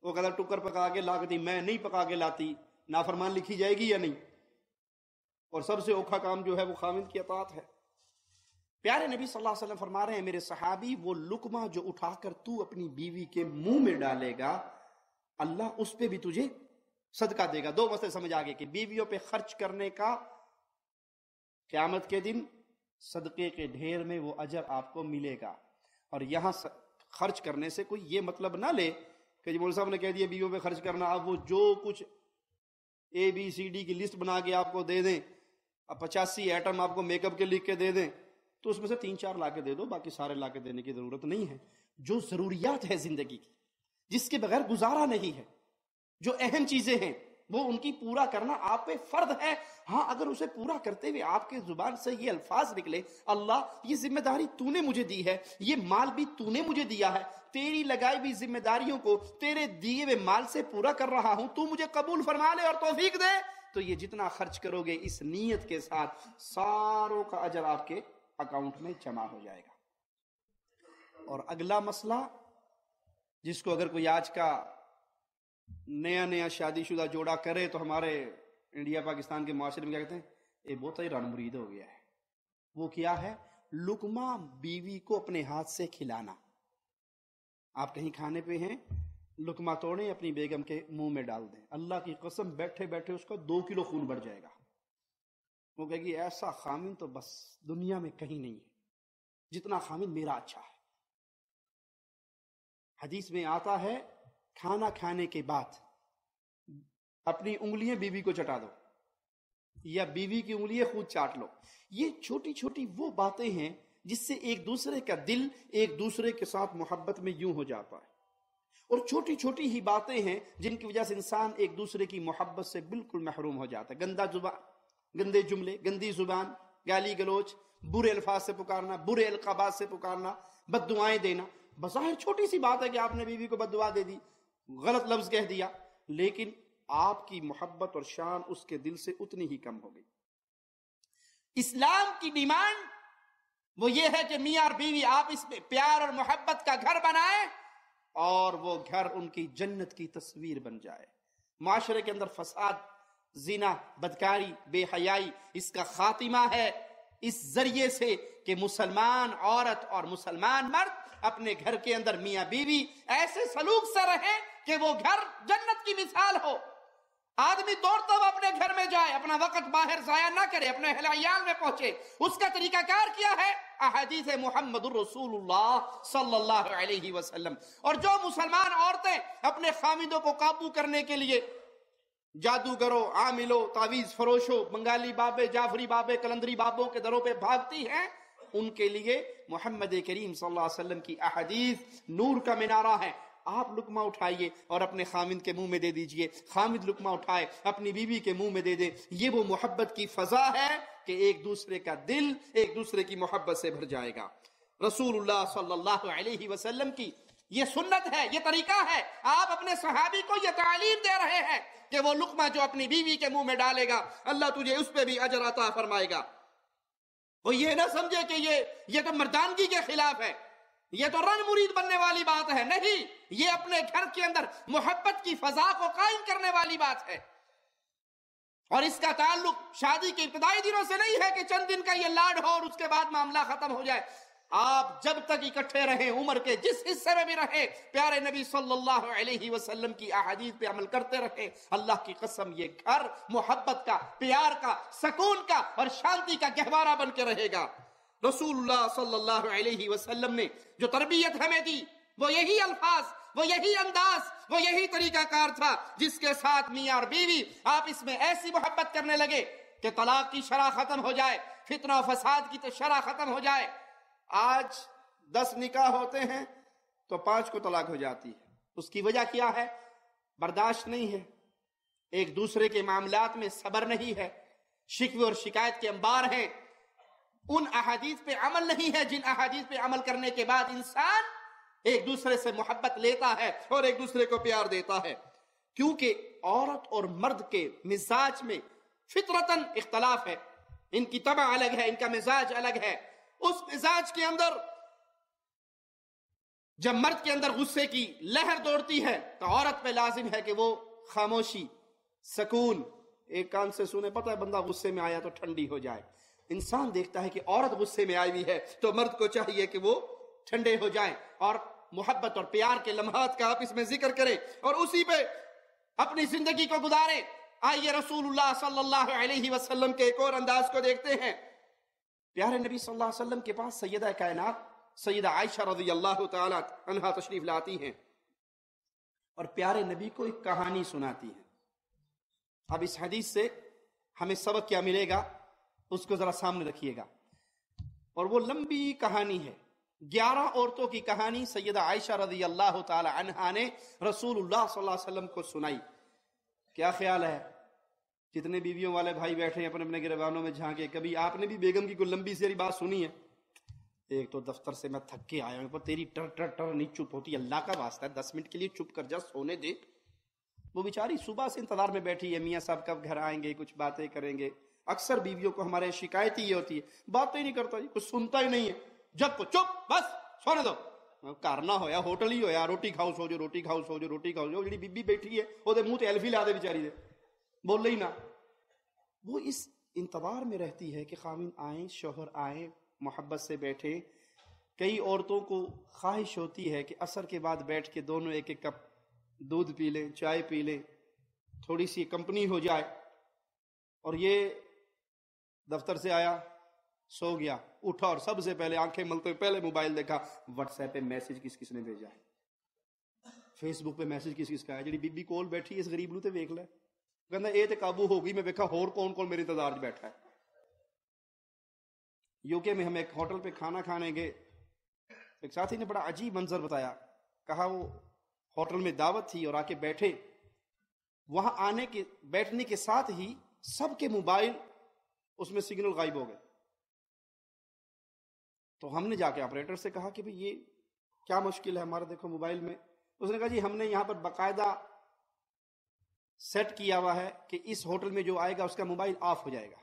وہ کہتا ٹکر پکا کے لا کے میں نہیں پکا کے لاتی، نافرمان لکھی جائے گی یا نہیں؟ اور سب سے اوکھا کام جو ہے وہ خاوند کی اطاعت ہے. پیارے نبی صلی اللہ علیہ وسلم فرما رہے ہیں میرے صحابی، وہ لقمہ جو اٹھا کر تو اپنی بیوی کے منہ میں ڈالے گا اللہ اس پہ بھی تجھے صدقہ دے گا. 2 مسئلے سمجھ آگے کہ بیویوں پہ خرچ کرنے کا قیامت کے دن صدقے کے ڈھیر میں وہ اجر آپ کو ملے گا. اور یہاں خرچ کرنے سے کوئی یہ مطلب نہ لے کہ مولوی صاحب نے کہہ دیا بیویوں پہ خرچ کرنا، اب وہ جو کچھ ABCD کی لسٹ بنا کے آپ کو دے دیں، اب 85 ایٹم آپ کو میک اپ کے لکھ کے دے دیں، تو اس میں سے 3-4 لا کے دے دو، باقی سارے لا کے دینے کی ضرورت نہیں ہے۔ جو ضروریات ہے زندگی کی، جس کے بغیر گزارا نہیں ہے، جو اہم چیزیں ہیں، وہ ان کی پورا کرنا آپ پہ فرض ہے۔ ہاں اگر اسے پورا کرتے ہوئے آپ کے زبان سے یہ الفاظ نکلے، اللہ یہ ذمہ داری تو نے مجھے دی ہے، یہ مال بھی تو نے مجھے دیا ہے، تیری لگائی ہوئی ذمہ داریوں کو تیرے دیے ہوئے مال سے پورا کر رہا ہوں، تو مجھے قبول فرما لے اور توفیق دے، تو یہ جتنا خرچ کرو گے اس نیت کے ساتھ، ساروں کا اجر آپ کے اکاؤنٹ میں جمع ہو جائے گا۔ اور اگلا مسئلہ جس کو اگر کوئی آج کا نیا شادی شدہ جوڑا کرے تو ہمارے انڈیا پاکستان کے معاشرے میں کیا کہتے ہیں، یہ بہت ہی رن مرید ہو گیا ہے۔ وہ کیا ہے؟ لقمہ بیوی کو اپنے ہاتھ سے کھلانا۔ آپ کہیں کھانے پہ ہیں، لقمہ توڑیں اپنی بیگم کے منہ میں ڈال دیں، اللہ کی قسم بیٹھے بیٹھے اس کا 2 کلو خون بڑھ جائے گا۔ وہ کہے گی ایسا خامن تو بس دنیا میں کہیں نہیں ہے جتنا خامن میرا اچھا ہے۔ حدیث میں آتا ہے کھانا کھانے کے بعد اپنی انگلیاں بیوی کو چٹا دو یا بیوی کی انگلیاں خود چاٹ لو۔ یہ چھوٹی چھوٹی وہ باتیں ہیں جس سے ایک دوسرے کا دل ایک دوسرے کے ساتھ محبت میں یوں ہو جاتا ہے، اور چھوٹی چھوٹی ہی باتیں ہیں جن کی وجہ سے انسان ایک دوسرے کی محبت سے بالکل محروم ہو جاتا ہے۔ گندے جملے، گندی زبان، گالی گلوچ، برے الفاظ سے پکارنا، برے القابات سے پکارنا، بد دعائیں دینا، بظاہر چھوٹی سی بات ہے کہ آپ نے بیوی کو بد دعا دے دی، غلط لفظ کہہ دیا، لیکن آپ کی محبت اور شان اس کے دل سے اتنی ہی کم ہو گئی۔ اسلام کی ڈیمانڈ وہ یہ ہے کہ میاں اور بیوی آپ اس میں پیار اور محبت کا گھر بنائیں اور وہ گھر ان کی جنت کی تصویر بن جائے۔ معاشرے کے اندر فساد، زنا، بدکاری، بے حیائی، اس کا خاتمہ ہے اس ذریعے سے کہ مسلمان عورت اور مسلمان مرد اپنے گھر کے اندر میاں بیوی ایسے سلوک سے رہیں کہ وہ گھر جنت کی مثال ہو۔ آدمی دوڑتا ہوا اپنے گھر میں جائے، اپنا وقت باہر ضائع نہ کرے، اپنے اہل عیال میں پہنچے۔ اس کا طریقہ کار کیا ہے؟ احادیث محمد الرسول اللہ صلی اللہ علیہ وسلم۔ اور جو مسلمان عورتیں اپنے خامدوں کو قابو کرنے کے لیے جادوگروں، عاملوں، تعویذ فروشوں، بنگالی بابے، جعفری بابے، کلندری بابوں کے دروں پہ بھاگتی ہیں، ان کے لیے محمد کریم صلی اللہ علیہ وسلم کی احادیث نور کا منارہ ہے۔ آپ لقمہ اٹھائیے اور اپنے خامد کے منہ میں دے دیجئے، خامد لقمہ اٹھائے اپنی بیوی کے منہ میں دے دے۔ یہ وہ محبت کی فضا ہے کہ ایک دوسرے کا دل ایک دوسرے کی محبت سے بھر جائے گا۔ رسول اللہ صلی اللہ علیہ وسلم کی یہ سنت ہے، یہ طریقہ ہے۔ آپ اپنے صحابی کو یہ تعلیم دے رہے ہیں کہ وہ لقمہ جو اپنی بیوی کے منہ میں ڈالے گا، اللہ تجھے اس پہ بھی اجر عطا فرمائے گا۔ وہ یہ نہ سمجھے کہ یہ تو مردانگی کے خلاف ہے، یہ تو رن مرید بننے والی بات ہے، نہیں، یہ اپنے گھر کے اندر محبت کی فضا کو قائم کرنے والی بات ہے۔ اور اس کا تعلق شادی کے ابتدائی دنوں سے نہیں ہے کہ چند دن کا یہ لاڈ ہو اور اس کے بعد معاملہ ختم ہو جائے۔ آپ جب تک اکٹھے رہیں، عمر کے جس حصے میں بھی رہیں، پیارے نبی صلی اللہ علیہ وسلم کی احادیث پہ عمل کرتے رہیں، اللہ کی قسم یہ گھر محبت کا، پیار کا، سکون کا اور شانتی کا گہوارہ بن کے رہے گا۔ رسول اللہ صلی اللہ علیہ وسلم نے جو تربیت ہمیں دی، وہ یہی الفاظ، وہ یہی انداز، وہ یہی طریقہ کار تھا جس کے ساتھ میاں اور بیوی آپ اس میں ایسی محبت کرنے لگے کہ طلاق کی شرح ختم ہو جائے، فتنہ و فساد کی شرح ختم ہو جائے۔ آج 10 نکاح ہوتے ہیں تو 5 کو طلاق ہو جاتی ہے۔ اس کی وجہ کیا ہے؟ برداشت نہیں ہے، ایک دوسرے کے معاملات میں صبر نہیں ہے، شکوے اور شکایت کے انبار ہیں، ان احادیث پہ عمل نہیں ہے جن احادیث پہ عمل کرنے کے بعد انسان ایک دوسرے سے محبت لیتا ہے اور ایک دوسرے کو پیار دیتا ہے۔ کیونکہ عورت اور مرد کے مزاج میں فطرتاً اختلاف ہے، ان کی طبع الگ ہے، ان کا مزاج الگ ہے۔ اس مزاج کے اندر جب مرد کے اندر غصے کی لہر دوڑتی ہے تو عورت پہ لازم ہے کہ وہ خاموشی، سکون، ایک کان سے سنے، پتہ ہے بندہ غصے میں آیا تو ٹھنڈی ہو جائے۔ انسان دیکھتا ہے کہ عورت غصے میں آئی ہوئی ہے تو مرد کو چاہیے کہ وہ ٹھنڈے ہو جائیں اور محبت اور پیار کے لمحات کا آپس میں ذکر کریں اور اسی پہ اپنی زندگی کو گزاریں۔ آئیے رسول اللہ صلی اللہ علیہ وسلم کے ایک اور انداز کو دیکھتے ہیں۔ پیارے نبی صلی اللہ علیہ وسلم کے پاس سیدہ کائنات سیدہ عائشہ رضی اللہ تعالی عنہا تشریف لاتی ہیں اور پیارے نبی کو ایک کہانی سناتی ہیں۔ اب اس حدیث سے ہمیں سبق کیا ملے گا اس کو ذرا سامنے رکھیے گا. اور وہ لمبی کہانی ہے، 11 عورتوں کی کہانی سیدہ عائشہ رضی اللہ تعالی عنہا نے رسول اللہ صلی اللہ علیہ وسلم کو سنائی. کیا خیال ہے جتنے بیویوں والے بھائی بیٹھے ہیں اپنے اپنے گریبانوں میں جھانکے، کبھی آپ نے بھی بیگم کی کوئی لمبی سی بات سنی ہے؟ ایک تو دفتر سے میں تھک کے آیا ہوں، پر تیری ٹر ٹر ٹر نہیں چپ ہوتی، اللہ کا واسطہ ہے 10 منٹ کے لیے چپ کر جا، سونے دے. وہ بیچاری صبح سے انتظار میں بیٹھی ہے، میاں صاحب کب گھر آئیں گے، کچھ باتیں کریں گے. اکثر بیویوں کو ہمارے شکایت ہی یہ ہوتی ہے، باتیں نہیں کرتا جی، کچھ سنتا ہی نہیں ہے، جب کو چپ بس سونے دو. کرنا ہویا ہوٹل ہی ہویا، روٹی کھاؤ سو جو، روٹی کھاؤ سو جو، روٹی کھاؤ جو. جڑی بی بی بیٹھی ہے وہ منہ تے الفی لا دے بیچاری دے، بول ہی نہ. وہ اس انتظار میں رہتی ہے کہ خاوند آئیں، شوہر آئیں، محبت سے بیٹھے. کئی عورتوں کو خواہش ہوتی ہے کہ عصر کے بعد بیٹھ کے دونوں ایک ایک کپ دودھ پی لیں، چائے پی لیں، تھوڑی سی کمپنی ہو جائے. اور یہ دفتر سے آیا، سو گیا، اٹھا اور سب سے پہلے آنکھیں ملتے پہلے موبائل دیکھا، واٹس ایپ پہ میسج کس کس نے بھیجا ہے، فیس بک پہ میسج کس کس کا ہے. جڑی بی بی کول بیٹھی ہے اس غریب نو تے ویکھ لے، کہندا اے تے قابو ہو گئی، میں ویکھا ہور کون کون میرے انتظار وچ بیٹھا ہے. یو کے میں ہم ایک ہوٹل پہ کھانا کھانے گئے، ایک ساتھی نے بڑا عجیب منظر بتایا. کہا وہ ہوٹل میں دعوت تھی اور آ کے بیٹھے، وہاں آنے کے بیٹھنے کے ساتھ ہی سب کے موبائل اس میں سگنل غائب ہو گئے. تو ہم نے جا کے آپریٹر سے کہا کہ بھئی یہ کیا مشکل ہے ہمارا، دیکھو موبائل میں. اس نے کہا جی ہم نے یہاں پر باقاعدہ سیٹ کیا ہوا ہے کہ اس ہوٹل میں جو آئے گا اس کا موبائل آف ہو جائے گا،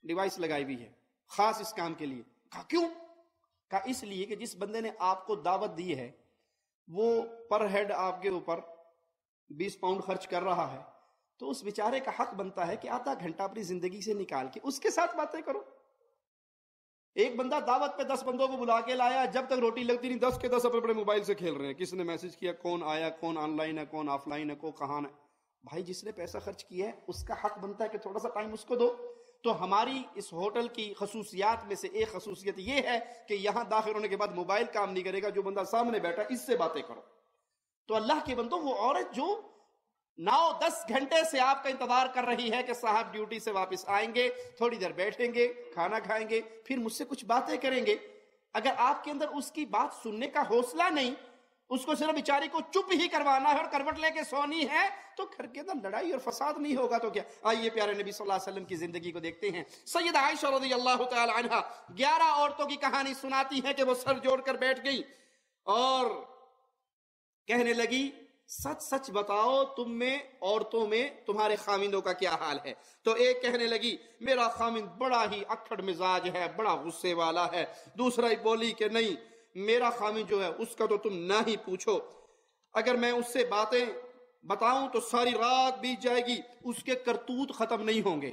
ڈیوائس لگائی ہوئی ہے خاص اس کام کے لیے. کہا کیوں؟ کہا اس لیے کہ جس بندے نے آپ کو دعوت دی ہے وہ پر ہیڈ آپ کے اوپر 20 پاؤنڈ خرچ کر رہا ہے، تو اس بیچارے کا حق بنتا ہے کہ آدھا گھنٹہ اپنی زندگی سے نکال کے اس کے ساتھ باتیں کرو. ایک بندہ دعوت پہ 10 بندوں کو بلا کے لایا، جب تک روٹی لگتی نہیں 10 کے 10 اپنے اپنے موبائل سے کھیل رہے ہیں، کس نے میسج کیا، کون آیا، کون آن لائن ہے، کون آف لائن ہے، کون کہاں ہے. بھائی جس نے پیسہ خرچ کیا ہے اس کا حق بنتا ہے کہ تھوڑا سا ٹائم اس کو دو. تو ہماری اس ہوٹل کی خصوصیات میں سے ایک خصوصیت یہ ہے کہ یہاں داخل ہونے کے بعد موبائل کام نہیں کرے گا، جو بندہ سامنے بیٹھا اس سے باتیں کرو. تو اللہ کے بندوں، وہ عورت جو 9-10 گھنٹے سے آپ کا انتظار کر رہی ہے کہ صاحب ڈیوٹی سے واپس آئیں گے، تھوڑی دیر بیٹھیں گے، کھانا کھائیں گے، پھر مجھ سے کچھ باتیں کریں گے، اگر آپ کے اندر اس کی بات سننے کا حوصلہ نہیں، اس کو صرف بیچاری کو چپ ہی کروانا ہے اور کروٹ لے کے سونی ہے، تو گھر کے اندر لڑائی اور فساد نہیں ہوگا تو کیا. آئیے پیارے نبی صلی اللہ علیہ وسلم کی زندگی کو دیکھتے ہیں. سیدہ عائشہ رضی اللہ تعالی عنہا 11 عورتوں کی کہانی سناتی ہے کہ وہ سر جوڑ کر بیٹھ گئی اور کہنے لگی سچ سچ بتاؤ تم میں عورتوں میں تمہارے خاوندوں کا کیا حال ہے. تو ایک کہنے لگی میرا خاوند بڑا ہی اکھڑ مزاج ہے، بڑا غصے والا ہے. دوسرا ہی بولی کہ نہیں، میرا خاوند جو ہے اس کا تو تم نہ ہی پوچھو، اگر میں اس سے باتیں بتاؤں تو ساری رات بیت جائے گی، اس کے کرتوت ختم نہیں ہوں گے.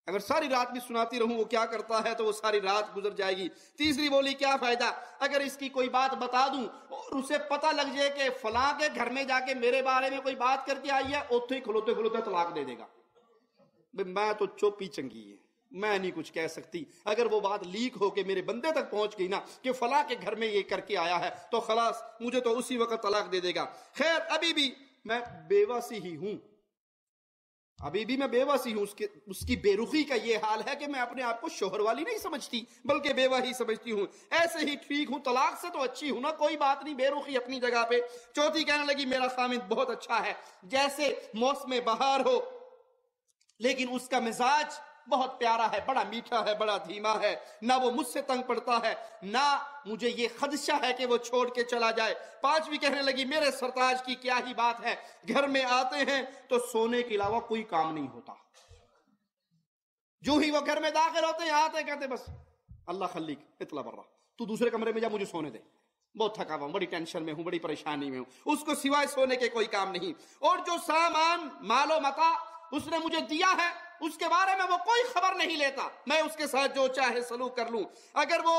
اگر ساری رات بھی سناتی رہوں وہ کیا کرتا ہے تو وہ ساری رات گزر جائے گی. تیسری بولی کیا فائدہ اگر اس کی کوئی بات بتا دوں اور اسے پتہ لگ جائے کہ فلاں کے گھر میں جا کے میرے بارے میں کوئی بات کر کے آئی ہے، اوتھے ہی کھلوتے کھلوتے طلاق دے دے گا. میں تو چپ ہی چنگی ہے، میں نہیں کچھ کہہ سکتی. اگر وہ بات لیک ہو کے میرے بندے تک پہنچ گئی نا کہ فلاں کے گھر میں یہ کر کے آیا ہے تو خلاص مجھے تو اسی وقت طلاق دے دے گا. خیر ابھی بھی میں بیوہ سی ہی ہوں، ابھی بھی میں بیوہ سی ہوں. اس کی بے رخی کا یہ حال ہے کہ میں اپنے آپ کو شوہر والی نہیں سمجھتی بلکہ بیوہ ہی سمجھتی ہوں. ایسے ہی ٹھیک ہوں، طلاق سے تو اچھی ہوں نا، کوئی بات نہیں، بے رخی اپنی جگہ پہ. چوتھی کہنے لگی میرا خاوند بہت اچھا ہے، جیسے موسم بہار ہو، لیکن اس کا مزاج بہت پیارا ہے، بڑا میٹھا ہے، بڑا دھیما ہے، نہ وہ مجھ سے تنگ پڑتا ہے، نہ مجھے یہ خدشہ ہے کہ وہ چھوڑ کے چلا جائے. پانچویں کہنے لگی میرے سرتاج کی کیا ہی بات ہے، گھر میں آتے ہیں تو سونے کے علاوہ کوئی کام نہیں ہوتا. جو ہی وہ گھر میں داخل ہوتے ہیں آتے کہتے بس اللہ خلیق اطلاع برا، تو دوسرے کمرے میں جا، مجھے سونے دے، بہت تھکا ہوا ہوں، بڑی ٹینشن میں ہوں، بڑی پریشانی میں ہوں. اس کو سوائے سونے کے کوئی کام نہیں. اور جو سامان مال و متاع اس نے مجھے دیا ہے اس کے بارے میں وہ کوئی خبر نہیں لیتا، میں اس کے ساتھ جو چاہے سلوک کر لوں. اگر وہ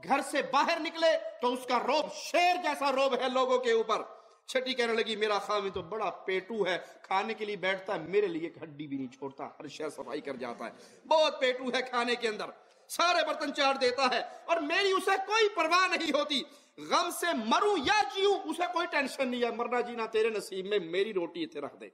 گھر سے باہر نکلے تو اس کا روب شیر جیسا روب ہے لوگوں کے اوپر. چھٹی کہنے لگی میرا خاوند تو بڑا پیٹو ہے، کھانے کے لیے بیٹھتا ہے میرے لیے ایک ہڈی بھی نہیں چھوڑتا، ہر شے صفائی کر جاتا ہے. بہت پیٹو ہے کھانے کے اندر، سارے برتن چاٹ دیتا ہے اور میری اسے کوئی پرواہ نہیں ہوتی. غم سے مروں یا جیوں اسے کوئی ٹینشن نہیں ہے، مرنا جینا تیرے نصیب میں، میری روٹی اتنے رکھ دے.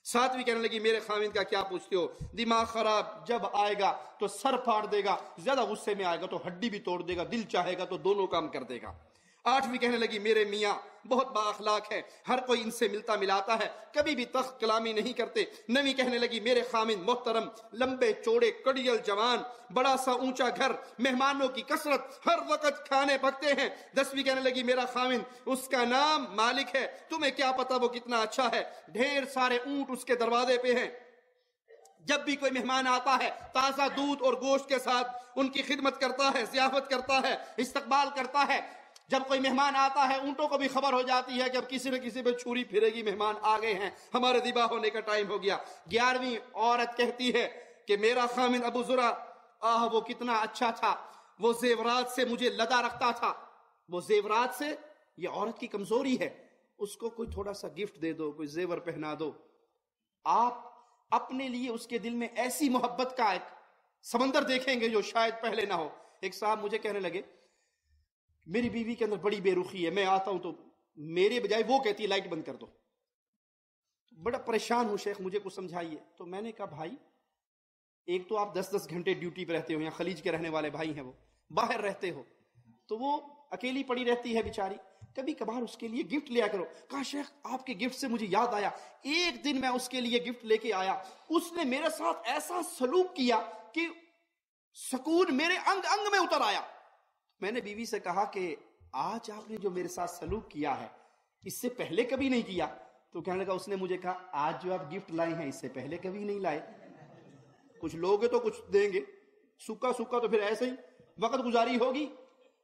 ساتویں کہنے لگی میرے خاوند کا کیا پوچھتے ہو، دماغ خراب جب آئے گا تو سر پھاڑ دے گا، زیادہ غصے میں آئے گا تو ہڈی بھی توڑ دے گا، دل چاہے گا تو دونوں کام کر دے گا۔ آٹھویں کہنے لگی میرے میاں بہت با اخلاق ہے، ہر کوئی ان سے ملتا ملاتا ہے، کبھی بھی تخت کلامی نہیں کرتے۔ نویں کہنے لگی میرے خامند محترم، لمبے چوڑے کڑیل جوان، بڑا سا اونچا گھر، مہمانوں کی کثرت، ہر وقت کھانے پکتے ہیں۔ دسویں کہنے لگی میرا خامند اس کا نام مالک ہے، تمہیں کیا پتا وہ کتنا اچھا ہے، ڈھیر سارے اونٹ اس کے دروازے پہ ہیں، جب بھی کوئی مہمان آتا ہے تازہ دودھ اور گوشت کے ساتھ ان کی خدمت کرتا ہے، ضیافت کرتا ہے، استقبال کرتا ہے۔ جب کوئی مہمان آتا ہے اونٹوں کو بھی خبر ہو جاتی ہے کہ اب کسی نہ کسی پہ چھری پھرے گی، مہمان آ گئے ہیں، ہمارے ذبح ہونے کا ٹائم ہو گیا۔ 11ویں عورت کہتی ہے کہ میرا خامند ابو زرع وہ کتنا اچھا تھا، وہ زیورات سے مجھے لدا رکھتا تھا۔ وہ زیورات سے، یہ عورت کی کمزوری ہے، اس کو کوئی تھوڑا سا گفٹ دے دو، کوئی زیور پہنا دو۔ آپ اپنے لیے اس کے دل میں ایسی محبت کا ایک سمندر دیکھیں گے جو شاید پہلے نہ ہو۔ ایک صاحب مجھے کہنے لگے میری بیوی کے اندر بڑی بے رخی ہے، میں آتا ہوں تو میرے بجائے وہ کہتی ہے لائٹ بند کر دو۔ بڑا پریشان ہوں شیخ، مجھے کچھ سمجھائیے۔ تو میں نے کہا بھائی ایک تو آپ 10 گھنٹے ڈیوٹی پہ رہتے ہو، یہاں خلیج کے رہنے والے بھائی ہیں، وہ باہر رہتے ہو تو وہ اکیلی پڑی رہتی ہے بیچاری، کبھی کبھار اس کے لیے گفٹ لیا کرو۔ کہا شیخ آپ کے گفٹ سے مجھے یاد آیا، ایک دن میں اس کے لیے گفٹ لے کے آیا، اس نے میرے ساتھ ایسا سلوک کیا کہ سکون میرے انگ انگ میں اتر آیا۔ میں نے بیوی سے کہا کہ آج آپ نے جو میرے ساتھ سلوک کیا ہے اس سے پہلے کبھی نہیں کیا۔ تو کہنے لگا، اس نے مجھے کہا آج جو آپ گفٹ لائے ہیں اس سے پہلے کبھی نہیں لائے، کچھ لوگے تو کچھ دیں گے، سکا سکا تو پھر ایسے ہی وقت گزاری ہوگی۔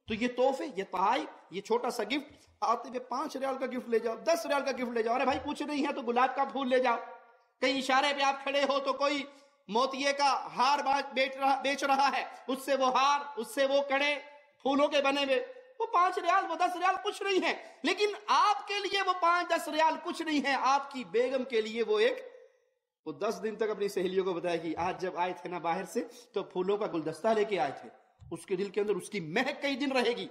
تو یہ تحفے، یہ تحائف، یہ چھوٹا سا گفٹ، آتے ہوئے 5 ریال کا گفٹ لے جاؤ، 10 ریال کا گفٹ لے جاؤ، ارے بھائی کچھ نہیں ہے تو گلاب کا پھول لے جاؤ۔ کہیں اشارے پہ آپ کھڑے ہو تو کوئی موتیے کا ہار بیچ رہا ہے، اس سے وہ ہار، اس سے وہ کڑے پھولوں کے بنے ہوئے، وہ 5 ریال وہ 10 ریال کچھ نہیں ہے، لیکن آپ کے لیے وہ 5-10 ریال کچھ نہیں ہے، آپ کی بیگم کے لیے وہ 10 دن تک اپنی سہیلیوں کو بتایا کہ آج جب آئے تھے نا باہر سے تو پھولوں کا گلدستہ لے کے آئے تھے، اس کے دل کے اندر اس کی مہک کئی دن رہے گی۔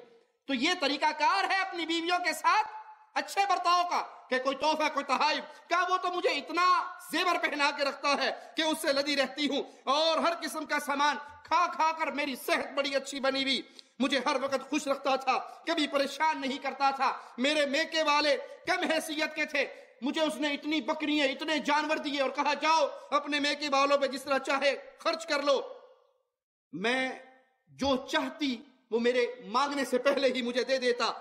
تو یہ طریقہ کار ہے اپنی بیویوں کے ساتھ اچھے برتاؤ کا، کہ کوئی تحفہ کوئی تحائف کا، وہ تو مجھے اتنا زیور پہنا کے رکھتا ہے کہ اس سے لدی رہتی ہوں، اور ہر قسم کا سامان کھا کھا کر میری صحت بڑی اچھی بنی ہوئی، مجھے ہر وقت خوش رکھتا تھا، کبھی پریشان نہیں کرتا تھا۔ میرے میکے والے کم حیثیت کے تھے، مجھے اس نے اتنی بکریاں اتنے جانور دیے اور کہا جاؤ اپنے میکے والوں پہ جس طرح چاہے خرچ کر لو۔ میں جو چاہتی وہ میرے مانگنے سے پہلے ہی مجھے دے دیتا،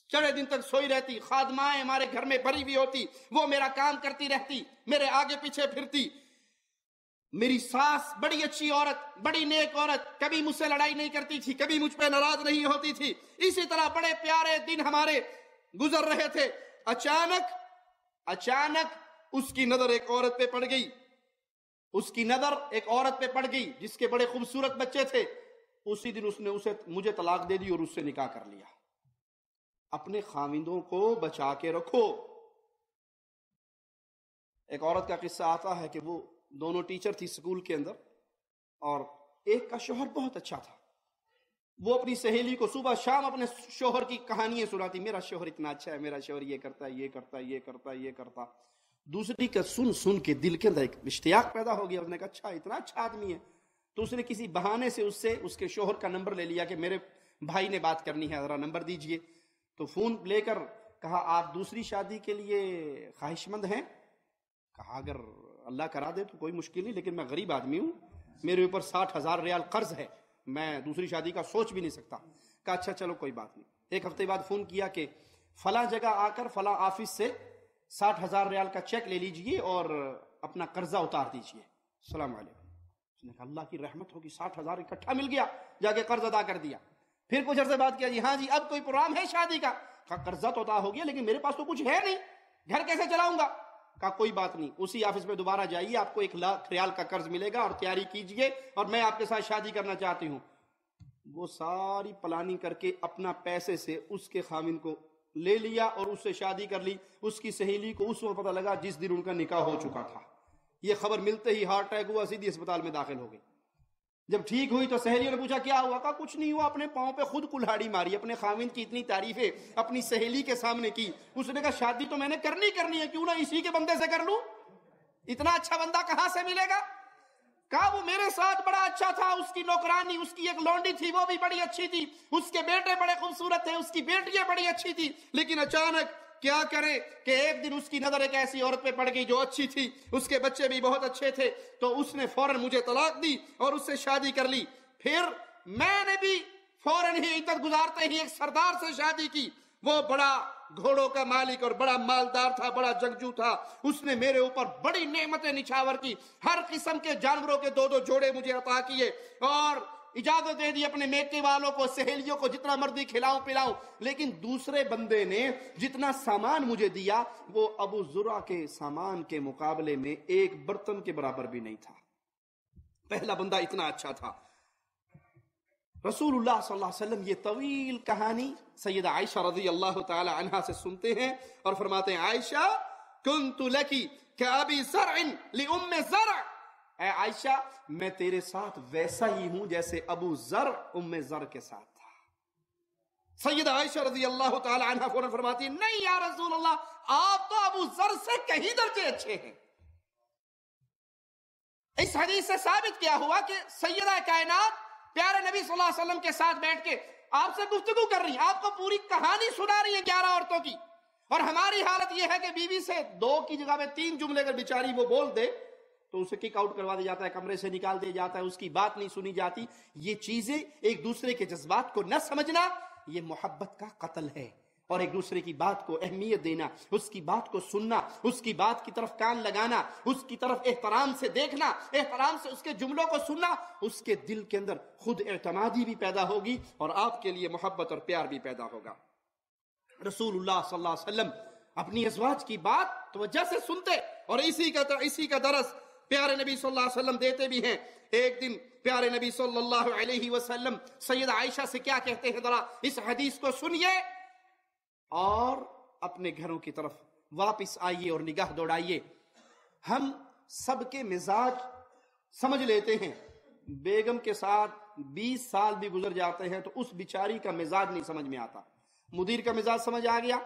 چڑھے دن تک سوئی رہتی، خادمائیں ہمارے گھر میں بھری ہوئی ہوتی، وہ میرا کام کرتی رہتی، میرے آگے پیچھے پھرتی۔ میری ساس بڑی اچھی عورت، بڑی نیک عورت، کبھی مجھ سے لڑائی نہیں کرتی تھی، کبھی مجھ پہ ناراض نہیں ہوتی تھی۔ اسی طرح بڑے پیارے دن ہمارے گزر رہے تھے۔ اچانک اس کی نظر ایک عورت پہ پڑ گئی، اس کی نظر ایک عورت پہ پڑ گئی جس کے بڑے خوبصورت بچے تھے۔ اسی دن اس نے مجھے طلاق دے دی اور اس سے نکاح کر لیا۔ اپنے خاوندوں کو بچا کے رکھو۔ ایک عورت کا قصہ آتا ہے کہ وہ دونوں ٹیچر تھی اسکول کے اندر، اور ایک کا شوہر بہت اچھا تھا، وہ اپنی سہیلی کو صبح شام اپنے شوہر کی کہانیاں سناتی، میرا شوہر اتنا اچھا ہے، میرا شوہر یہ کرتا ہے، یہ کرتا ہے، یہ کرتا ہے، یہ کرتا۔ دوسری کا سن کے دل کے اندر ایک اشتیاق پیدا ہو گیا، اس نے کہا اچھا اتنا اچھا آدمی ہے۔ تو اس نے کسی بہانے سے اس کے شوہر کا نمبر لے لیا کہ میرے بھائی نے بات کرنی ہے، ذرا نمبر دیجئے۔ تو فون لے کر کہا آپ دوسری شادی کے لیے خواہش مند ہیں؟ کہا اگر اللہ کرا دے تو کوئی مشکل نہیں، لیکن میں غریب آدمی ہوں، میرے اوپر 60,000 ریال قرض ہے، میں دوسری شادی کا سوچ بھی نہیں سکتا۔ کہا اچھا چلو کوئی بات نہیں۔ ایک ہفتے بعد فون کیا کہ فلاں جگہ آ کر فلاں آفس سے 60,000 ریال کا چیک لے لیجئے اور اپنا قرضہ اتار دیجئے۔ السلام علیکم۔ اس نے کہا اللہ کی رحمت ہوگی، 60,000 اکٹھا مل گیا، جا کے قرض ادا کر دیا۔ پھر کچھ عرصے بعد کیا جی ہاں جی اب کوئی پروگرام ہے شادی کا؟ کہا قرضہ تو ادا ہو گیا لیکن میرے پاس تو کچھ ہے نہیں، گھر کیسے چلاؤں گا؟ کہا کوئی بات نہیں، اسی آفس میں دوبارہ جائیے، آپ کو 1,00,000 ریال کا قرض ملے گا اور تیاری کیجئے، اور میں آپ کے ساتھ شادی کرنا چاہتی ہوں۔ وہ ساری پلاننگ کر کے اپنا پیسے سے اس کے خامن کو لے لیا اور اس سے شادی کر لی۔ اس کی سہیلی کو اس وقت پتہ لگا جس دن ان کا نکاح ہو چکا تھا۔ یہ خبر ملتے ہی ہارٹ اٹیک ہوا، سیدھی اسپتال میں داخل ہو گئی۔ جب ٹھیک ہوئی تو سہیلیوں نے پوچھا کیا ہوا؟ کہا کچھ نہیں ہوا، اپنے پاؤں پہ خود کلہاڑی ماری، اپنے خاوند کی اتنی تعریفیں اپنی سہیلی کے سامنے کی۔ اس نے کہا شادی تو میں نے کرنی ہے، کیوں نہ اسی کے بندے سے کر لوں، اتنا اچھا بندہ کہاں سے ملے گا؟ کہا وہ میرے ساتھ بڑا اچھا تھا، اس کی نوکرانی، اس کی ایک لونڈی تھی وہ بھی بڑی اچھی تھی، اس کے بیٹے بڑے خوبصورت تھے، اس کی بیٹیاں بڑی اچھی تھی، لیکن اچانک کیا کرے کہ ایک دن اس کی نظر ایک ایسی عورت پہ پڑ گئی جو اچھی تھی، اس کے بچے بھی بہت اچھے تھے، تو اس نے فوراً مجھے طلاق دی اور اس سے شادی کر لی۔ پھر میں نے بھی فوراً ہی عدت گزارتے ہی ایک سردار سے شادی کی، وہ بڑا گھوڑوں کا مالک اور بڑا مالدار تھا، بڑا جنگجو تھا، اس نے میرے اوپر بڑی نعمتیں نچھاور کی، ہر قسم کے جانوروں کے 2 جوڑے مجھے عطا کیے، اور اجازت دے دی اپنے میکے والوں کو، سہیلیوں کو جتنا مرضی کھلاؤں پلاؤں، لیکن دوسرے بندے نے جتنا سامان مجھے دیا وہ ابو زرع کے سامان کے مقابلے میں ایک برتن کے برابر بھی نہیں تھا۔ پہلا بندہ اتنا اچھا تھا۔ رسول اللہ صلی اللہ علیہ وسلم یہ طویل کہانی سیدہ عائشہ رضی اللہ تعالی عنہا سے سنتے ہیں اور فرماتے ہیں عائشہ کنت لکی کابی زرع لام زرع، اے عائشہ میں تیرے ساتھ ویسا ہی ہوں جیسے ابو زرع ام زرع کے ساتھ تھا۔ سیدہ عائشہ رضی اللہ تعالی عنہا فوراً فرماتی ہیں نہیں یا رسول اللہ، آپ تو ابو زرع سے کہیں درجے اچھے ہیں۔ اس حدیث سے ثابت کیا ہوا کہ سیدہ کائنات پیارے نبی صلی اللہ علیہ وسلم کے ساتھ بیٹھ کے آپ سے گفتگو کر رہی ہیں، آپ کو پوری کہانی سنا رہی ہیں 11 عورتوں کی، اور ہماری حالت یہ ہے کہ بیوی سے 2 کی جگہ میں 3 جملے اگر بیچاری وہ بول دے تو اسے کک آؤٹ کروا دیا جاتا ہے، کمرے سے نکال دیا جاتا ہے، اس کی بات نہیں سنی جاتی۔ یہ چیزیں ایک دوسرے کے جذبات کو نہ سمجھنا یہ محبت کا قتل ہے، اور ایک دوسرے کی بات کو اہمیت دینا، اس کی بات کو سننا، اس کی بات کی طرف کان لگانا، اس کی طرف احترام سے دیکھنا، احترام سے اس کے جملوں کو سننا، اس کے دل کے اندر خود اعتمادی بھی پیدا ہوگی اور آپ کے لیے محبت اور پیار بھی پیدا ہوگا۔ رسول اللہ صلی اللہ علیہ وسلم اپنی ازواج کی بات توجہ سے سنتے، اور اسی کا درس پیارے نبی صلی اللہ علیہ وسلم دیتے بھی ہیں۔ ایک دن پیارے نبی صلی اللہ علیہ وسلم سیدہ عائشہ سے کیا کہتے ہیں، ذرا اس حدیث کو سنیے اور اپنے گھروں کی طرف واپس آئیے اور نگاہ دوڑائیے۔ ہم سب کے مزاج سمجھ لیتے ہیں، بیگم کے ساتھ 20 سال بھی گزر جاتے ہیں تو اس بیچاری کا مزاج نہیں سمجھ میں آتا۔ مدیر کا مزاج سمجھ آ گیا،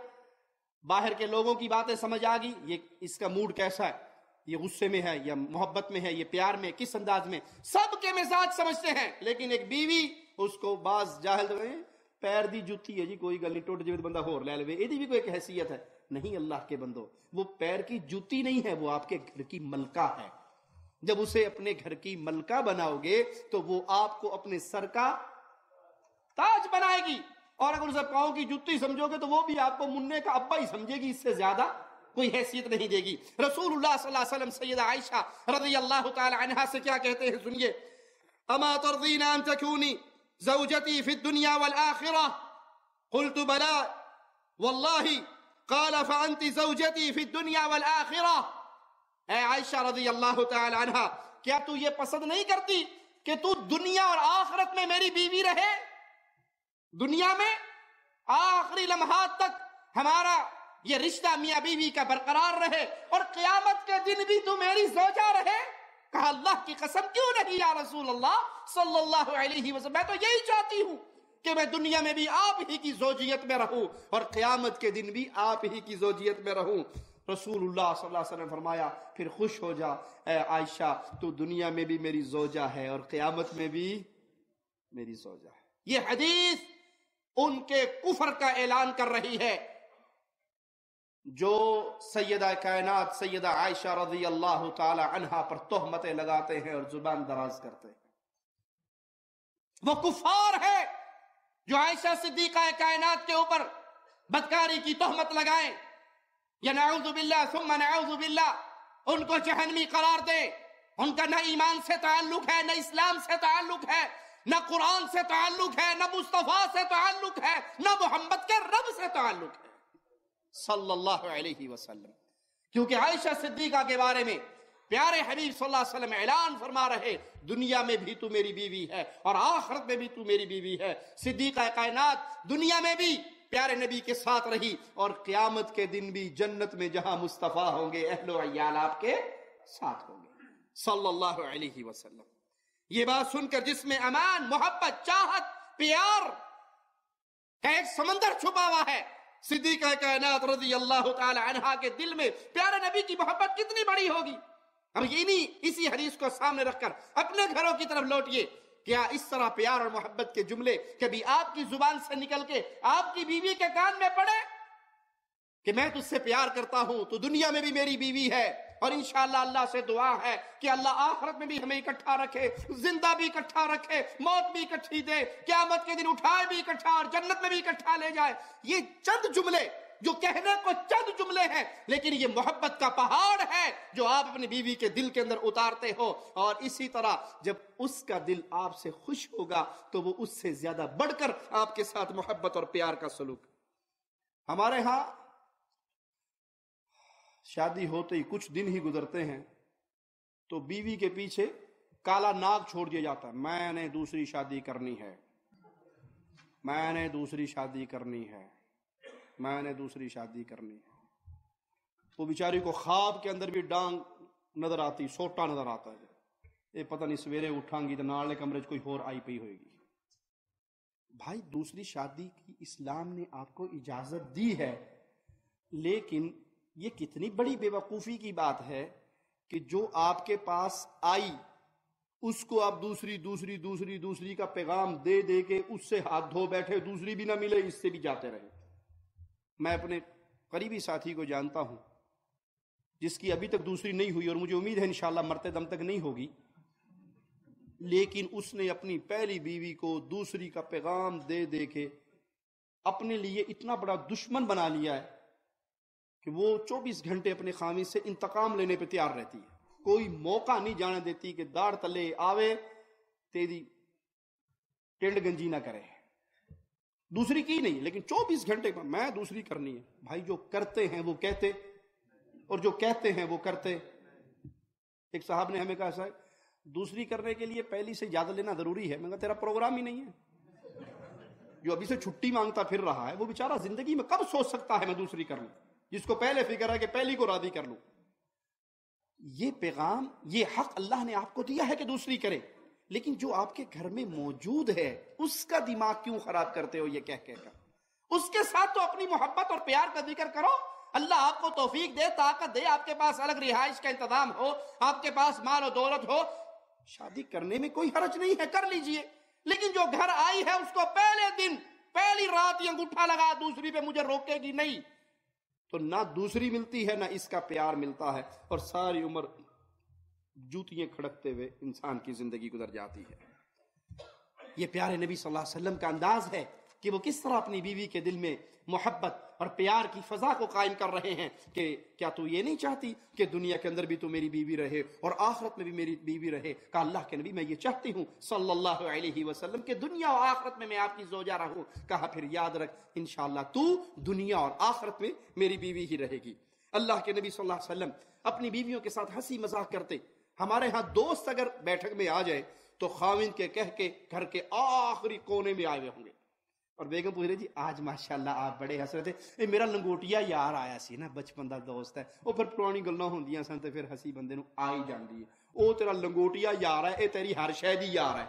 باہر کے لوگوں کی باتیں سمجھ آ گئی، یہ اس کا موڈ کیسا ہے، یہ غصے میں ہے یا محبت میں ہے، یہ پیار میں، کس انداز میں، سب کے مزاج سمجھتے ہیں۔ لیکن ایک بیوی، اس کو بعض جاہل پیر دی جوتی ہے جی، کوئی گل نہیں، ٹوٹ جائے بندہ ہور لے لے، یہ بھی کوئی ایک حیثیت ہے نہیں۔ اللہ کے بندو، وہ پیر کی جوتی نہیں ہے، وہ آپ کے گھر کی ملکہ ہے۔ جب اسے اپنے گھر کی ملکہ بناؤ گے تو وہ آپ کو اپنے سر کا تاج بنائے گی، اور اگر اسے پاؤں کی جوتی سمجھو گے تو وہ بھی آپ کو منع کا ابا ہی سمجھے گی، اس سے زیادہ کوئی حیثیت نہیں دے گی۔ رسول اللہ صلی اللہ علیہ وسلم سیدہ عائشہ رضی اللہ تعالی عنہا سے کیا کہتے ہیں، سنیے۔ اما ترضین ان تکونی زوجتی فی الدنیا والآخرہ قلت بلا واللہ قال فانت زوجتی فی الدنیا والآخرہ، اے عائشہ رضی اللہ تعالی عنہا کیا تو یہ پسند نہیں کرتی کہ تو دنیا اور آخرت میں میری بیوی رہے، دنیا میں آخری لمحات تک ہمارا یہ رشتہ میاں بیوی کا برقرار رہے، اور قیامت کے دن بھی تو میری زوجہ رہے؟ کہا اللہ کی قسم کیوں نہیں یا رسول اللہ صلی اللہ علیہ وسلم، میں تو یہی چاہتی ہوں کہ میں دنیا میں بھی آپ ہی کی زوجیت میں رہوں اور قیامت کے دن بھی آپ ہی کی زوجیت میں رہوں۔ رسول اللہ صلی اللہ علیہ وسلم نے فرمایا پھر خوش ہو جا اے عائشہ، تو دنیا میں بھی میری زوجہ ہے اور قیامت میں بھی میری زوجہ ہے۔ یہ حدیث ان کے کفر کا اعلان کر رہی ہے جو سیدہ کائنات سیدہ عائشہ رضی اللہ تعالی عنہا پر تہمتیں لگاتے ہیں اور زبان دراز کرتے ہیں۔ وہ کفار ہے جو عائشہ صدیقہ کائنات کے اوپر بدکاری کی تہمت لگائیں، یا نعوذ باللہ ثم نعوذ باللہ ان کو جہنمی قرار دیں۔ ان کا نہ ایمان سے تعلق ہے، نہ اسلام سے تعلق ہے، نہ قرآن سے تعلق ہے، نہ مصطفیٰ سے تعلق ہے، نہ محمد کے رب سے تعلق ہے صلی اللہ علیہ وسلم۔ کیونکہ عائشہ صدیقہ کے بارے میں پیارے حبیب صلی اللہ علیہ وسلم اعلان فرما رہے دنیا میں بھی تو میری بیوی ہے اور آخرت میں بھی تو میری بیوی ہے۔ صدیقہ کائنات دنیا میں بھی پیارے نبی کے ساتھ رہی اور قیامت کے دن بھی جنت میں جہاں مصطفیٰ ہوں گے اہل و عیال آپ کے ساتھ ہوں گے صلی اللہ علیہ وسلم۔ یہ بات سن کر جس میں امان، محبت، چاہت، پیار کا ایک سمندر چھپا ہوا ہے، صدیقہ کائنات رضی اللہ تعالی عنہا کے دل میں پیارے نبی کی محبت کتنی بڑی ہوگی۔ اب اسی حدیث کو سامنے رکھ کر اپنے گھروں کی طرف لوٹئے، کیا اس طرح پیار اور محبت کے جملے کبھی آپ کی زبان سے نکل کے آپ کی بیوی کے کان میں پڑے کہ میں تجھ سے پیار کرتا ہوں، تو دنیا میں بھی میری بیوی ہے، اور انشاءاللہ اللہ سے دعا ہے کہ اللہ آخرت میں بھی ہمیں اکٹھا رکھے، زندہ بھی اکٹھا رکھے، موت بھی اکٹھی دے، قیامت کے دن اٹھائے بھی اکٹھا اور جنت میں بھی اکٹھا لے جائے۔ یہ چند جملے جو کہنے کو چند جملے ہیں، لیکن یہ محبت کا پہاڑ ہے جو آپ اپنی بیوی کے دل کے اندر اتارتے ہو، اور اسی طرح جب اس کا دل آپ سے خوش ہوگا تو وہ اس سے زیادہ بڑھ کر آپ کے ساتھ محبت اور پیار کا سلوک۔ ہمارے ہاں شادی ہوتے ہی کچھ دن ہی گزرتے ہیں تو بیوی کے پیچھے کالا ناگ چھوڑ دیا جاتا ہے، میں نے دوسری شادی کرنی ہے، میں نے دوسری شادی کرنی ہے، میں نے دوسری شادی کرنی ہے۔ وہ بیچاری کو خواب کے اندر بھی ڈانگ نظر آتی، سوٹا نظر آتا ہے، یہ پتہ نہیں سویرے اٹھاں گی تو نالے کمرے کوئی اور آئی پئی ہوئے گی۔ بھائی دوسری شادی کی اسلام نے آپ کو اجازت دی ہے، لیکن یہ کتنی بڑی بے وقوفی کی بات ہے کہ جو آپ کے پاس آئی اس کو آپ دوسری کا پیغام دے دے کے اس سے ہاتھ دھو بیٹھے، دوسری بھی نہ ملے اس سے بھی جاتے رہے۔ میں اپنے قریبی ساتھی کو جانتا ہوں جس کی ابھی تک دوسری نہیں ہوئی، اور مجھے امید ہے انشاءاللہ مرتے دم تک نہیں ہوگی، لیکن اس نے اپنی پہلی بیوی کو دوسری کا پیغام دے دے کے اپنے لیے اتنا بڑا دشمن بنا لیا ہے کہ وہ 24 گھنٹے اپنے خاوند سے انتقام لینے پہ تیار رہتی ہے، کوئی موقع نہیں جانے دیتی کہ داڑھ تلے آوے تیری ٹینڈ گنجی نہ کرے۔ دوسری کی نہیں، لیکن 24 گھنٹے میں دوسری کرنی ہے۔ بھائی جو کرتے ہیں وہ کہتے، اور جو کہتے ہیں وہ کرتے۔ ایک صاحب نے ہمیں کہا صاحب دوسری کرنے کے لیے پہلی سے اجازت لینا ضروری ہے۔ میں کہا تیرا پروگرام ہی نہیں ہے، جو ابھی سے چھٹی مانگتا پھر رہا ہے وہ بیچارہ زندگی میں کب سوچ سکتا ہے میں دوسری کر لوں، جس کو پہلے فکر ہے کہ پہلی کو راضی کر لوں۔ یہ پیغام، یہ حق اللہ نے آپ کو دیا ہے کہ دوسری کرے، لیکن جو آپ کے گھر میں موجود ہے اس کا دماغ کیوں خراب کرتے ہو یہ کہہ کر؟ اس کے ساتھ تو اپنی محبت اور پیار کا ذکر کرو، اللہ آپ کو توفیق دے، طاقت دے، آپ کے پاس الگ رہائش کا انتظام ہو، آپ کے پاس مال و دولت ہو، شادی کرنے میں کوئی حرج نہیں ہے، کر لیجئے۔ لیکن جو گھر آئی ہے اس کو پہلے دن پہلی رات یہ انگوٹھا لگا دوسری پہ مجھے روکے گی نہیں، تو نہ دوسری ملتی ہے نہ اس کا پیار ملتا ہے، اور ساری عمر جوتیاں کھڑکتے ہوئے انسان کی زندگی گزر جاتی ہے۔ یہ پیارے نبی صلی اللہ علیہ وسلم کا انداز ہے کہ وہ کس طرح اپنی بیوی کے دل میں محبت اور پیار کی فضا کو قائم کر رہے ہیں کہ کیا تو یہ نہیں چاہتی کہ دنیا کے اندر بھی تو میری بیوی رہے اور آخرت میں بھی میری بیوی رہے؟ کہا اللہ کے نبی میں یہ چاہتی ہوں صلی اللہ علیہ وسلم کہ دنیا اور آخرت میں آپ کی زوجہ رہوں۔ کہا پھر یاد رکھ انشاءاللہ تو دنیا اور آخرت میں میری بیوی ہی رہے گی۔ اللہ کے نبی صلی اللہ علیہ وسلم اپنی بیویوں کے ساتھ ہنسی مذاق کرتے۔ ہمارے ہاں دوست اگر بیٹھک میں آ جائے تو خاوند کے کہہ کے گھر کے آخری کونے میں آئے ہوئے ہوں گے، اور بیگم پوچھ رہے جی آج ماشاءاللہ آپ بڑے ہنس رہے تھے، میرا لنگوٹیا یار آیا سی نا، بچپن دا دوست ہے، وہ پھر پرانی گلاں ہوندیاں سن تے پھر ہنسی بندے نو آ ہی جاندی ہے، او تیرا لنگوٹیا یار ہے، اے تیری ہر شے دی یار ہے۔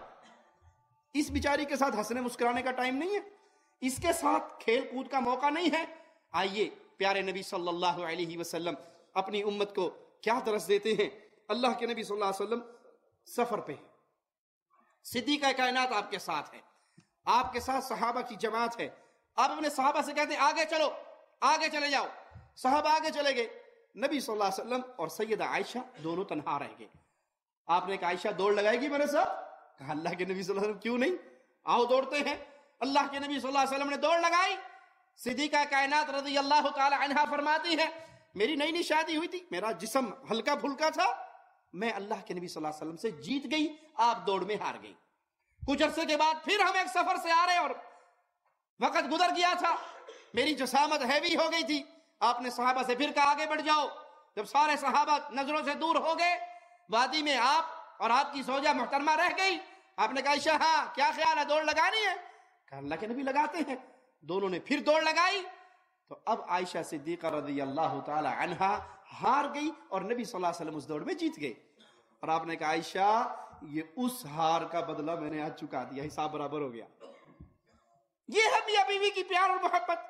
اس بیچاری کے ساتھ ہنسنے مسکرانے کا ٹائم نہیں ہے، اس کے ساتھ کھیل کود کا موقع نہیں ہے۔ آئیے پیارے نبی صلی اللہ علیہ وسلم اپنی امت کو کیا درس دیتے ہیں۔ اللہ کے نبی صلی اللہ علیہ وسلم سفر پہ، صدیقہ کائنات آپ کے ساتھ ہے، آپ کے ساتھ صحابہ کی جماعت ہے، آپ اپنے صحابہ سے کہتے ہیں آگے چلو، آگے چلے جاؤ، صحابہ آگے چلے گئے، نبی صلی اللہ علیہ وسلم اور سیدہ عائشہ دونوں تنہا رہ گئے۔ آپ نے کہا عائشہ دوڑ لگائے گی میرے ساتھ؟ کہا اللہ کے نبی صلی اللہ علیہ وسلم کیوں نہیں، آؤ دوڑتے ہیں۔ اللہ کے نبی صلی اللہ علیہ وسلم نے دوڑ لگائی۔ صدیقہ کائنات رضی اللہ تعالی عنہا فرماتی ہے میری نئی نئی شادی ہوئی تھی، میرا جسم ہلکا پھلکا تھا، میں اللہ کے نبی صلی اللہ علیہ وسلم سے جیت گئی، آپ دوڑ میں ہار گئی۔ کچھ عرصے کے بعد پھر ہم ایک سفر سے آ رہے اور وقت گزر گیا تھا، میری جسامت ہیوی ہو گئی تھی، آپ نے صحابہ سے پھر کہا آگے بڑھ جاؤ۔ جب سارے صحابہ نظروں سے دور ہو گئے، وادی میں آپ اور آپ کی زوجہ محترمہ رہ گئی۔ آپ نے کہا عائشہ ہاں کیا خیال ہے، دوڑ لگانی ہے؟ کہا اللہ کے نبی لگاتے ہیں۔ دونوں نے پھر دوڑ لگائی، تو اب عائشہ صدیقہ رضی اللہ تعالی عنہا ہار گئی اور نبی صلی اللہ علیہ وسلم اس دوڑ میں جیت گئے۔ اور آپ نے کہا عائشہ یہ اس ہار کا بدلہ میں نے آج چکا دیا، حساب برابر ہو گیا۔ یہ ہے میاں بیوی کی پیار اور محبت۔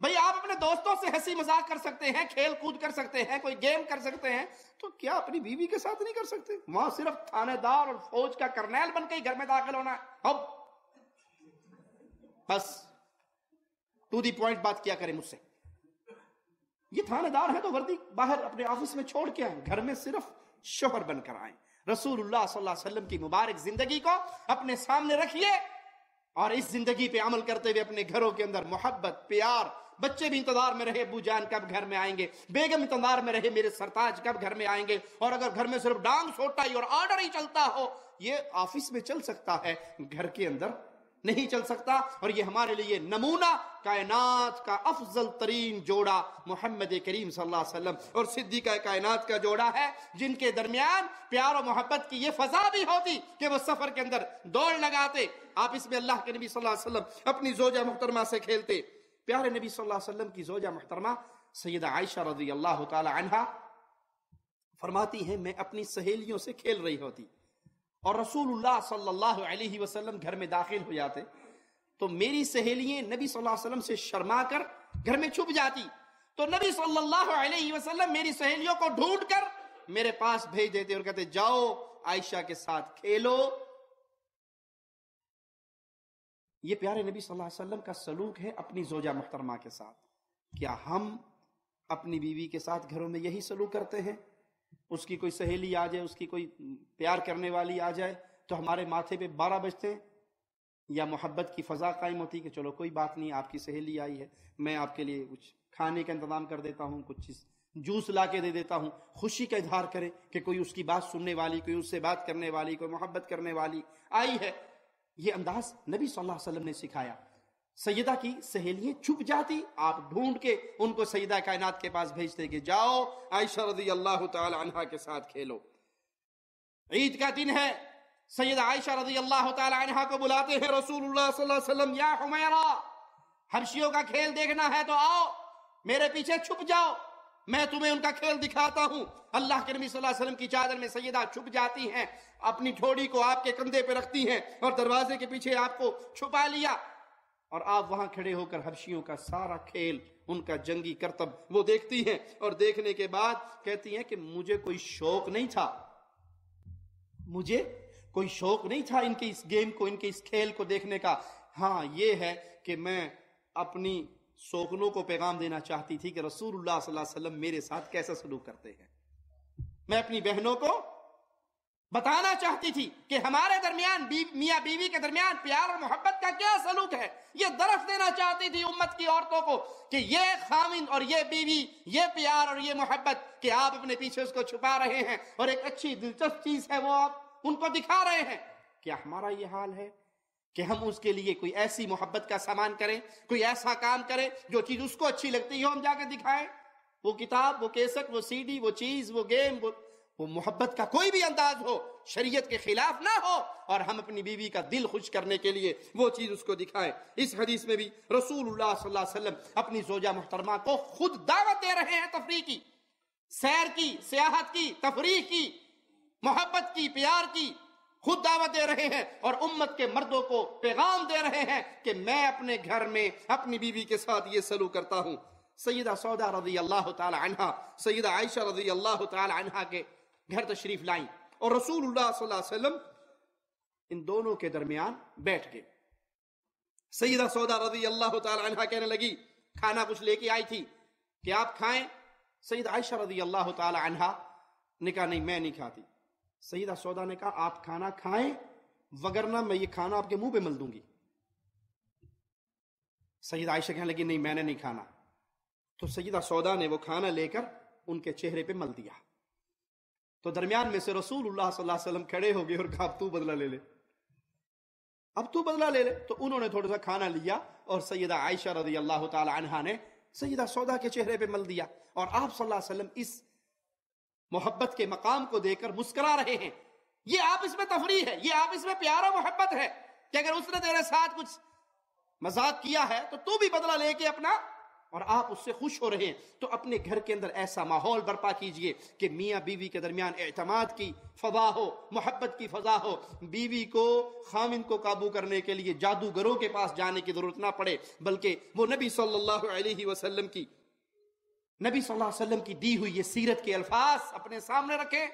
بھئی آپ اپنے دوستوں سے ہنسی مذاق کر سکتے ہیں، کھیل کود کر سکتے ہیں، کوئی گیم کر سکتے ہیں، تو کیا اپنی بیوی کے ساتھ نہیں کر سکتے؟ وہاں صرف تھانے دار اور فوج کا کرنیل بن کے ہی گھر میں داخل ہونا ہے۔ اب بس ٹو دی پوائنٹ بات کیا کریں مجھ سے۔ یہ تھانے دار ہے تو وردی باہر اپنے آفس میں چھوڑ کے آئیں، گھر میں صرف شوہر بن کر آئیں۔ رسول اللہ صلی اللہ علیہ وسلم کی مبارک زندگی کو اپنے سامنے رکھیے اور اس زندگی پہ عمل کرتے ہوئے اپنے گھروں کے اندر محبت، پیار، بچے بھی انتظار میں رہے ابو جان کب گھر میں آئیں گے، بیگم انتظار میں رہے میرے سرتاج کب گھر میں آئیں گے، اور اگر گھر میں صرف ڈانگ سوٹا ہی اور آرڈر ہی چلتا ہو، یہ آفس میں چل سکتا ہے، گھر کے اندر نہیں چل سکتا۔ اور یہ ہمارے لیے نمونہ کائنات کا افضل ترین جوڑا محمد کریم صلی اللہ علیہ وسلم اور صدیقہ کائنات کا جوڑا ہے، جن کے درمیان پیار و محبت کی یہ فضا بھی ہوتی کہ وہ سفر کے اندر دوڑ لگاتے، آپ اس میں اللہ کے نبی صلی اللہ علیہ وسلم اپنی زوجہ محترمہ سے کھیلتے۔ پیارے نبی صلی اللہ علیہ وسلم کی زوجہ محترمہ سیدہ عائشہ رضی اللہ تعالی عنہا فرماتی ہیں میں اپنی سہیلیوں سے کھیل رہی ہوتی اور رسول اللہ صلی اللہ علیہ وسلم گھر میں داخل ہو جاتے تو میری سہیلیاں نبی صلی اللہ علیہ وسلم سے شرما کر گھر میں چھپ جاتی، تو نبی صلی اللہ علیہ وسلم میری سہیلیوں کو ڈھونڈ کر میرے پاس بھیج دیتے اور کہتے جاؤ عائشہ کے ساتھ کھیلو۔ یہ پیارے نبی صلی اللہ علیہ وسلم کا سلوک ہے اپنی زوجہ محترمہ کے ساتھ۔ کیا ہم اپنی بیوی کے ساتھ گھروں میں یہی سلوک کرتے ہیں؟ اس کی کوئی سہیلی آ جائے، اس کی کوئی پیار کرنے والی آ جائے تو ہمارے ماتھے پہ 12 بجتے ہیں، یا محبت کی فضا قائم ہوتی کہ چلو کوئی بات نہیں، آپ کی سہیلی آئی ہے، میں آپ کے لیے کچھ کھانے کا انتظام کر دیتا ہوں، کچھ چیز جوس لا کے دے دیتا ہوں، خوشی کا اظہار کرے کہ کوئی اس کی بات سننے والی، کوئی اس سے بات کرنے والی، کوئی محبت کرنے والی آئی ہے۔ یہ انداز نبی صلی اللہ علیہ وسلم نے سکھایا۔ سیدہ کی سہیلیاں چھپ جاتی، آپ ڈھونڈ کے ان کو سیدہ کائنات کے پاس بھیجتے کہ جاؤ عائشہ رضی اللہ تعالی عنہا کے ساتھ کھیلو۔ عید کا دن ہے، سیدہ عائشہ رضی اللہ تعالی عنہا کو بلاتے ہیں رسول اللہ صلی اللہ علیہ وسلم، یا حمیرہ حبشیوں کا کھیل دیکھنا ہے تو آؤ، میرے پیچھے چھپ جاؤ، میں تمہیں ان کا کھیل دکھاتا ہوں۔ اللہ کے نبی صلی اللہ علیہ وسلم کی چادر میں سیدہ چھپ جاتی ہیں، اپنی ٹھوڑی کو آپ کے کندھے پہ رکھتی ہیں اور دروازے کے پیچھے آپ کو چھپا لیا، اور آپ وہاں کھڑے ہو کر حبشیوں کا سارا کھیل، ان کا جنگی کرتب وہ دیکھتی ہیں، اور دیکھنے کے بعد کہتی ہیں کہ مجھے کوئی شوق نہیں تھا، مجھے کوئی شوق نہیں تھا ان کے اس گیم کو، ان کے اس کھیل کو دیکھنے کا۔ ہاں یہ ہے کہ میں اپنی سوکنوں کو پیغام دینا چاہتی تھی کہ رسول اللہ صلی اللہ علیہ وسلم میرے ساتھ کیسا سلوک کرتے ہیں، میں اپنی بہنوں کو بتانا چاہتی تھی کہ ہمارے درمیان میاں بیوی کے درمیان پیار اور محبت کا کیا سلوک ہے۔ یہ درس دینا چاہتی تھی امت کی عورتوں کو کہ یہ خاوند اور یہ بیوی، یہ پیار اور یہ محبت کہ آپ اپنے پیچھے اس کو چھپا رہے ہیں اور ایک اچھی دلچسپ چیز ہے وہ آپ ان کو دکھا رہے ہیں۔ کیا ہمارا یہ حال ہے کہ ہم اس کے لیے کوئی ایسی محبت کا سامان کریں، کوئی ایسا کام کریں جو چیز اس کو اچھی لگتی ہو ہم جا کے دکھائیں؟ وہ کتاب، وہ کیسٹ، وہ سی ڈی، وہ چیز، وہ گیم، وہ محبت کا کوئی بھی انداز ہو شریعت کے خلاف نہ ہو، اور ہم اپنی بیوی کا دل خوش کرنے کے لیے وہ چیز اس کو دکھائیں۔ اس حدیث میں بھی رسول اللہ صلی اللہ علیہ وسلم اپنی زوجہ محترمہ کو خود دعوت دے رہے ہیں تفریح کی، سیر کی، سیاحت کی، تفریح کی، محبت کی، پیار کی، خود دعوت دے رہے ہیں، اور امت کے مردوں کو پیغام دے رہے ہیں کہ میں اپنے گھر میں اپنی بیوی کے ساتھ یہ سلوک کرتا ہوں۔ سیدہ سودا رضی اللہ تعالی عنہا سیدہ عائشہ رضی اللہ تعالی عنہا کے گھر تشریف لائیں، اور رسول اللہ صلی اللہ علیہ وسلم ان دونوں کے درمیان بیٹھ گئے۔ سیدہ سودا رضی اللہ تعالی عنہا کہنے لگی، کھانا کچھ لے کے آئی تھی کہ آپ کھائیں؟ سیدہ عائشہ رضی اللہ تعالی عنہا نے کہا نہیں میں نہیں کھاتی۔ سیدہ سودا نے کہا آپ کھانا کھائیں وگرنہ میں یہ کھانا آپ کے منہ پہ مل دوں گی۔ سیدہ عائشہ کہنے لگی نہیں میں نے نہیں کھانا، تو سیدہ سودا نے وہ کھانا لے کر ان کے چہرے پہ مل دیا، تو درمیان میں سے رسول اللہ صلی اللہ علیہ وسلم کھڑے ہو گئے اور کہا اب تو بدلہ لے لے، اب تو بدلہ لے لے۔ تو انہوں نے تھوڑا سا کھانا لیا اور سیدہ عائشہ رضی اللہ تعالی عنہا نے سیدہ سودا کے چہرے پہ مل دیا، اور آپ صلی اللہ علیہ وسلم اس محبت کے مقام کو دے کر مسکرا رہے ہیں۔ یہ آپس میں تفریح ہے، یہ آپس میں پیار و محبت ہے کہ اگر اس نے تیرے ساتھ کچھ مذاق کیا ہے تو تو بھی بدلہ لے کے اپنا اور آپ اس سے خوش ہو رہے ہیں تو اپنے گھر کے اندر ایسا ماحول برپا کیجئے کہ میاں بیوی کے درمیان اعتماد کی فضا ہو، محبت کی فضا ہو، بیوی کو خامند کو قابو کرنے کے لیے جادوگروں کے پاس جانے کی ضرورت نہ پڑے، بلکہ وہ نبی صلی اللہ علیہ وسلم کی دی ہوئی یہ سیرت کے الفاظ اپنے سامنے رکھیں،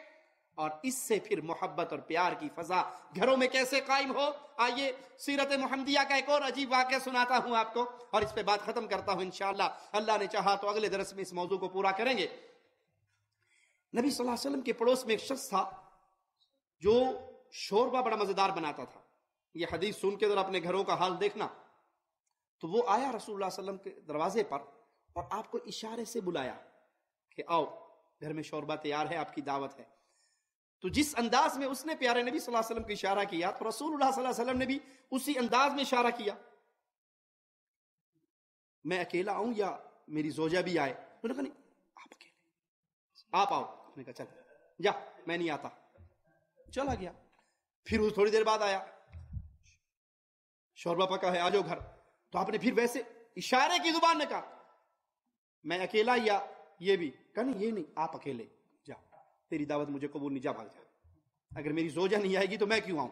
اور اس سے پھر محبت اور پیار کی فضا گھروں میں کیسے قائم ہو۔ آئیے سیرت محمدیہ کا ایک اور عجیب واقعہ سناتا ہوں آپ کو، اور اس پہ بات ختم کرتا ہوں انشاءاللہ۔ اللہ نے چاہا تو اگلے درس میں اس موضوع کو پورا کریں گے۔ نبی صلی اللہ علیہ وسلم کے پڑوس میں ایک شخص تھا جو شوربہ بڑا مزیدار بناتا تھا۔ یہ حدیث سن کے ذرا اپنے گھروں کا حال دیکھنا۔ تو وہ آیا رسول اللہ صلی اللہ علیہ وسلم کے دروازے پر اور آپ کو اشارے سے بلایا کہ آؤ، گھر میں شوربہ تیار ہے، آپ کی دعوت ہے۔ تو جس انداز میں اس نے پیارے نبی صلی اللہ علیہ وسلم کو اشارہ کیا تو رسول اللہ صلی اللہ علیہ وسلم نے بھی اسی انداز میں اشارہ کیا، میں اکیلا آؤں یا میری زوجہ بھی آئے؟ انہوں نے کہا نہیں، آپ اکیلے، آپ آؤ۔ اس نے کہا چل جا، میں نہیں آتا۔ چلا گیا۔ پھر وہ تھوڑی دیر بعد آیا، شوربہ پکا ہے، آ جاؤ گھر۔ تو آپ نے پھر ویسے اشارے کی زبان نے کہا میں اکیلا یا یہ بھی؟ کہا نہیں، یہ نہیں، آپ اکیلے جا، تیری دعوت مجھے قبول نہیں، جا بھاگ جا، اگر میری زوجہ نہیں آئے گی تو میں کیوں آؤں؟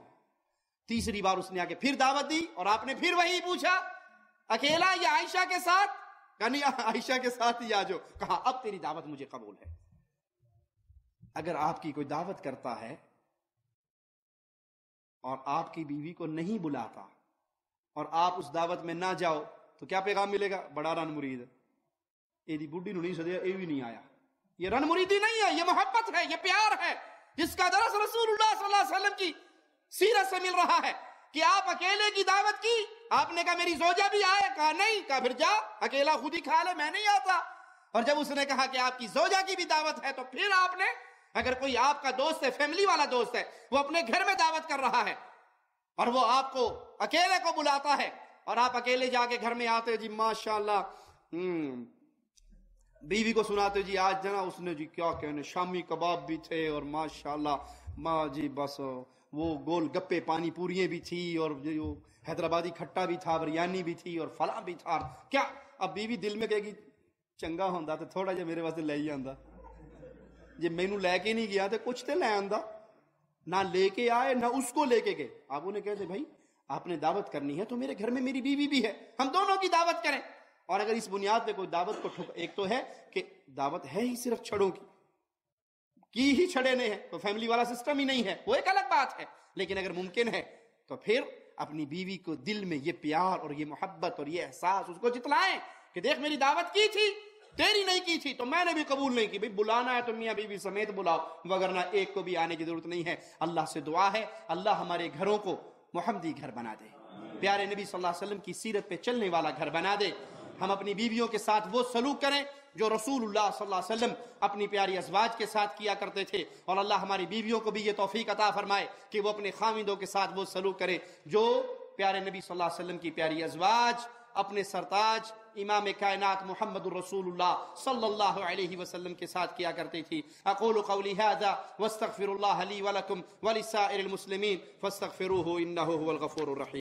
تیسری بار اس نے آ کے پھر دعوت دی اور آپ نے پھر وہی پوچھا اکیلا یا عائشہ کے ساتھ؟ کہا نہیں، عائشہ کے ساتھ ہی آ جاؤ۔ کہا اب تیری دعوت مجھے قبول ہے۔ اگر آپ کی کوئی دعوت کرتا ہے اور آپ کی بیوی کو نہیں بلاتا اور آپ اس دعوت میں نہ جاؤ تو کیا پیغام ملے گا؟ بڑا رن مرید ہے، یہ بڈی نو نہیں سدیا، یہ بھی نہیں آیا۔ یہ رن مریدی نہیں ہے، یہ محبت ہے، یہ پیار ہے، جس کا درس رسول اللہ صلی اللہ علیہ وسلم کی سیرت سے مل رہا ہے کہ آپ اکیلے کی دعوت کی، آپ نے کہا میری زوجہ بھی آئے؟ کہا نہیں۔ کہا پھر جا، اکیلا خود ہی کھا لے، میں نہیں آتا۔ اور جب اس نے کہا کہ آپ کی زوجہ کی بھی دعوت ہے تو پھر آپ نے، اگر کوئی آپ کا دوست ہے، فیملی والا دوست ہے، وہ اپنے گھر میں دعوت کر رہا ہے اور وہ آپ کو اکیلے کو بلاتا ہے اور آپ اکیلے جا کے گھر میں آتے، جی ماشاءاللہ، بیوی کو سناتے جی آج جنا اس نے جی کیا کہنے، شامی کباب بھی تھے اور ماشاءاللہ ماں جی بس وہ گول گپے پانی پوریاں بھی تھی اور جو حیدرآبادی کھٹا بھی تھا، بریانی بھی تھی اور فلاں بھی تھا۔ کیا اب بیوی دل میں کہے گی چنگا ہوندا تے تھوڑا جہا میرے واسطے لے ہی آندا، جی مینوں لے کے نہیں گیا تے کچھ تے لے آندا۔ نہ لے کے آئے نہ اس کو لے کے گئے۔ آپ انہیں کہتے بھائی آپ نے دعوت کرنی ہے تو میرے گھر میں میری بیوی بھی ہے، ہم دونوں کی دعوت کریں۔ اور اگر اس بنیاد پہ کوئی دعوت کو ایک تو ہے کہ دعوت ہے ہی صرف چھڑوں کی ہی چھڑے نہیں ہے تو فیملی والا سسٹم ہی نہیں ہے، وہ ایک الگ بات ہے، لیکن اگر ممکن ہے تو پھر اپنی بیوی کو دل میں یہ پیار اور یہ محبت اور یہ احساس اس کو جتلائیں کہ دیکھ میری دعوت کی تھی، تیری نہیں کی تھی تو میں نے بھی قبول نہیں کی، بھئی بلانا ہے تو میاں بیوی سمیت بلاؤ، وگرنہ ایک کو بھی آنے کی ضرورت نہیں ہے۔ اللہ سے دعا ہے اللہ ہمارے گھروں کو محمدی گھر بنا دے، پیارے نبی صلی اللہ علیہ وسلم کی سیرت پہ چلنے والا گھر بنا دے۔ ہم اپنی بیویوں کے ساتھ وہ سلوک کریں جو رسول اللہ صلی اللہ علیہ وسلم اپنی پیاری ازواج کے ساتھ کیا کرتے تھے، اور اللہ ہماری بیویوں کو بھی یہ توفیق عطا فرمائے کہ وہ اپنے خاوندوں کے ساتھ وہ سلوک کریں جو پیارے نبی صلی اللہ علیہ وسلم کی پیاری ازواج اپنے سرتاج امام کائنات محمد الرسول اللہ صلی اللہ علیہ وسلم کے ساتھ کیا کرتی تھی۔ اقول قولی ھذا واستغفر اللہ لی ولکم ولسائر المسلمین فاستغفروہ انہ هو الغفور الرحیم۔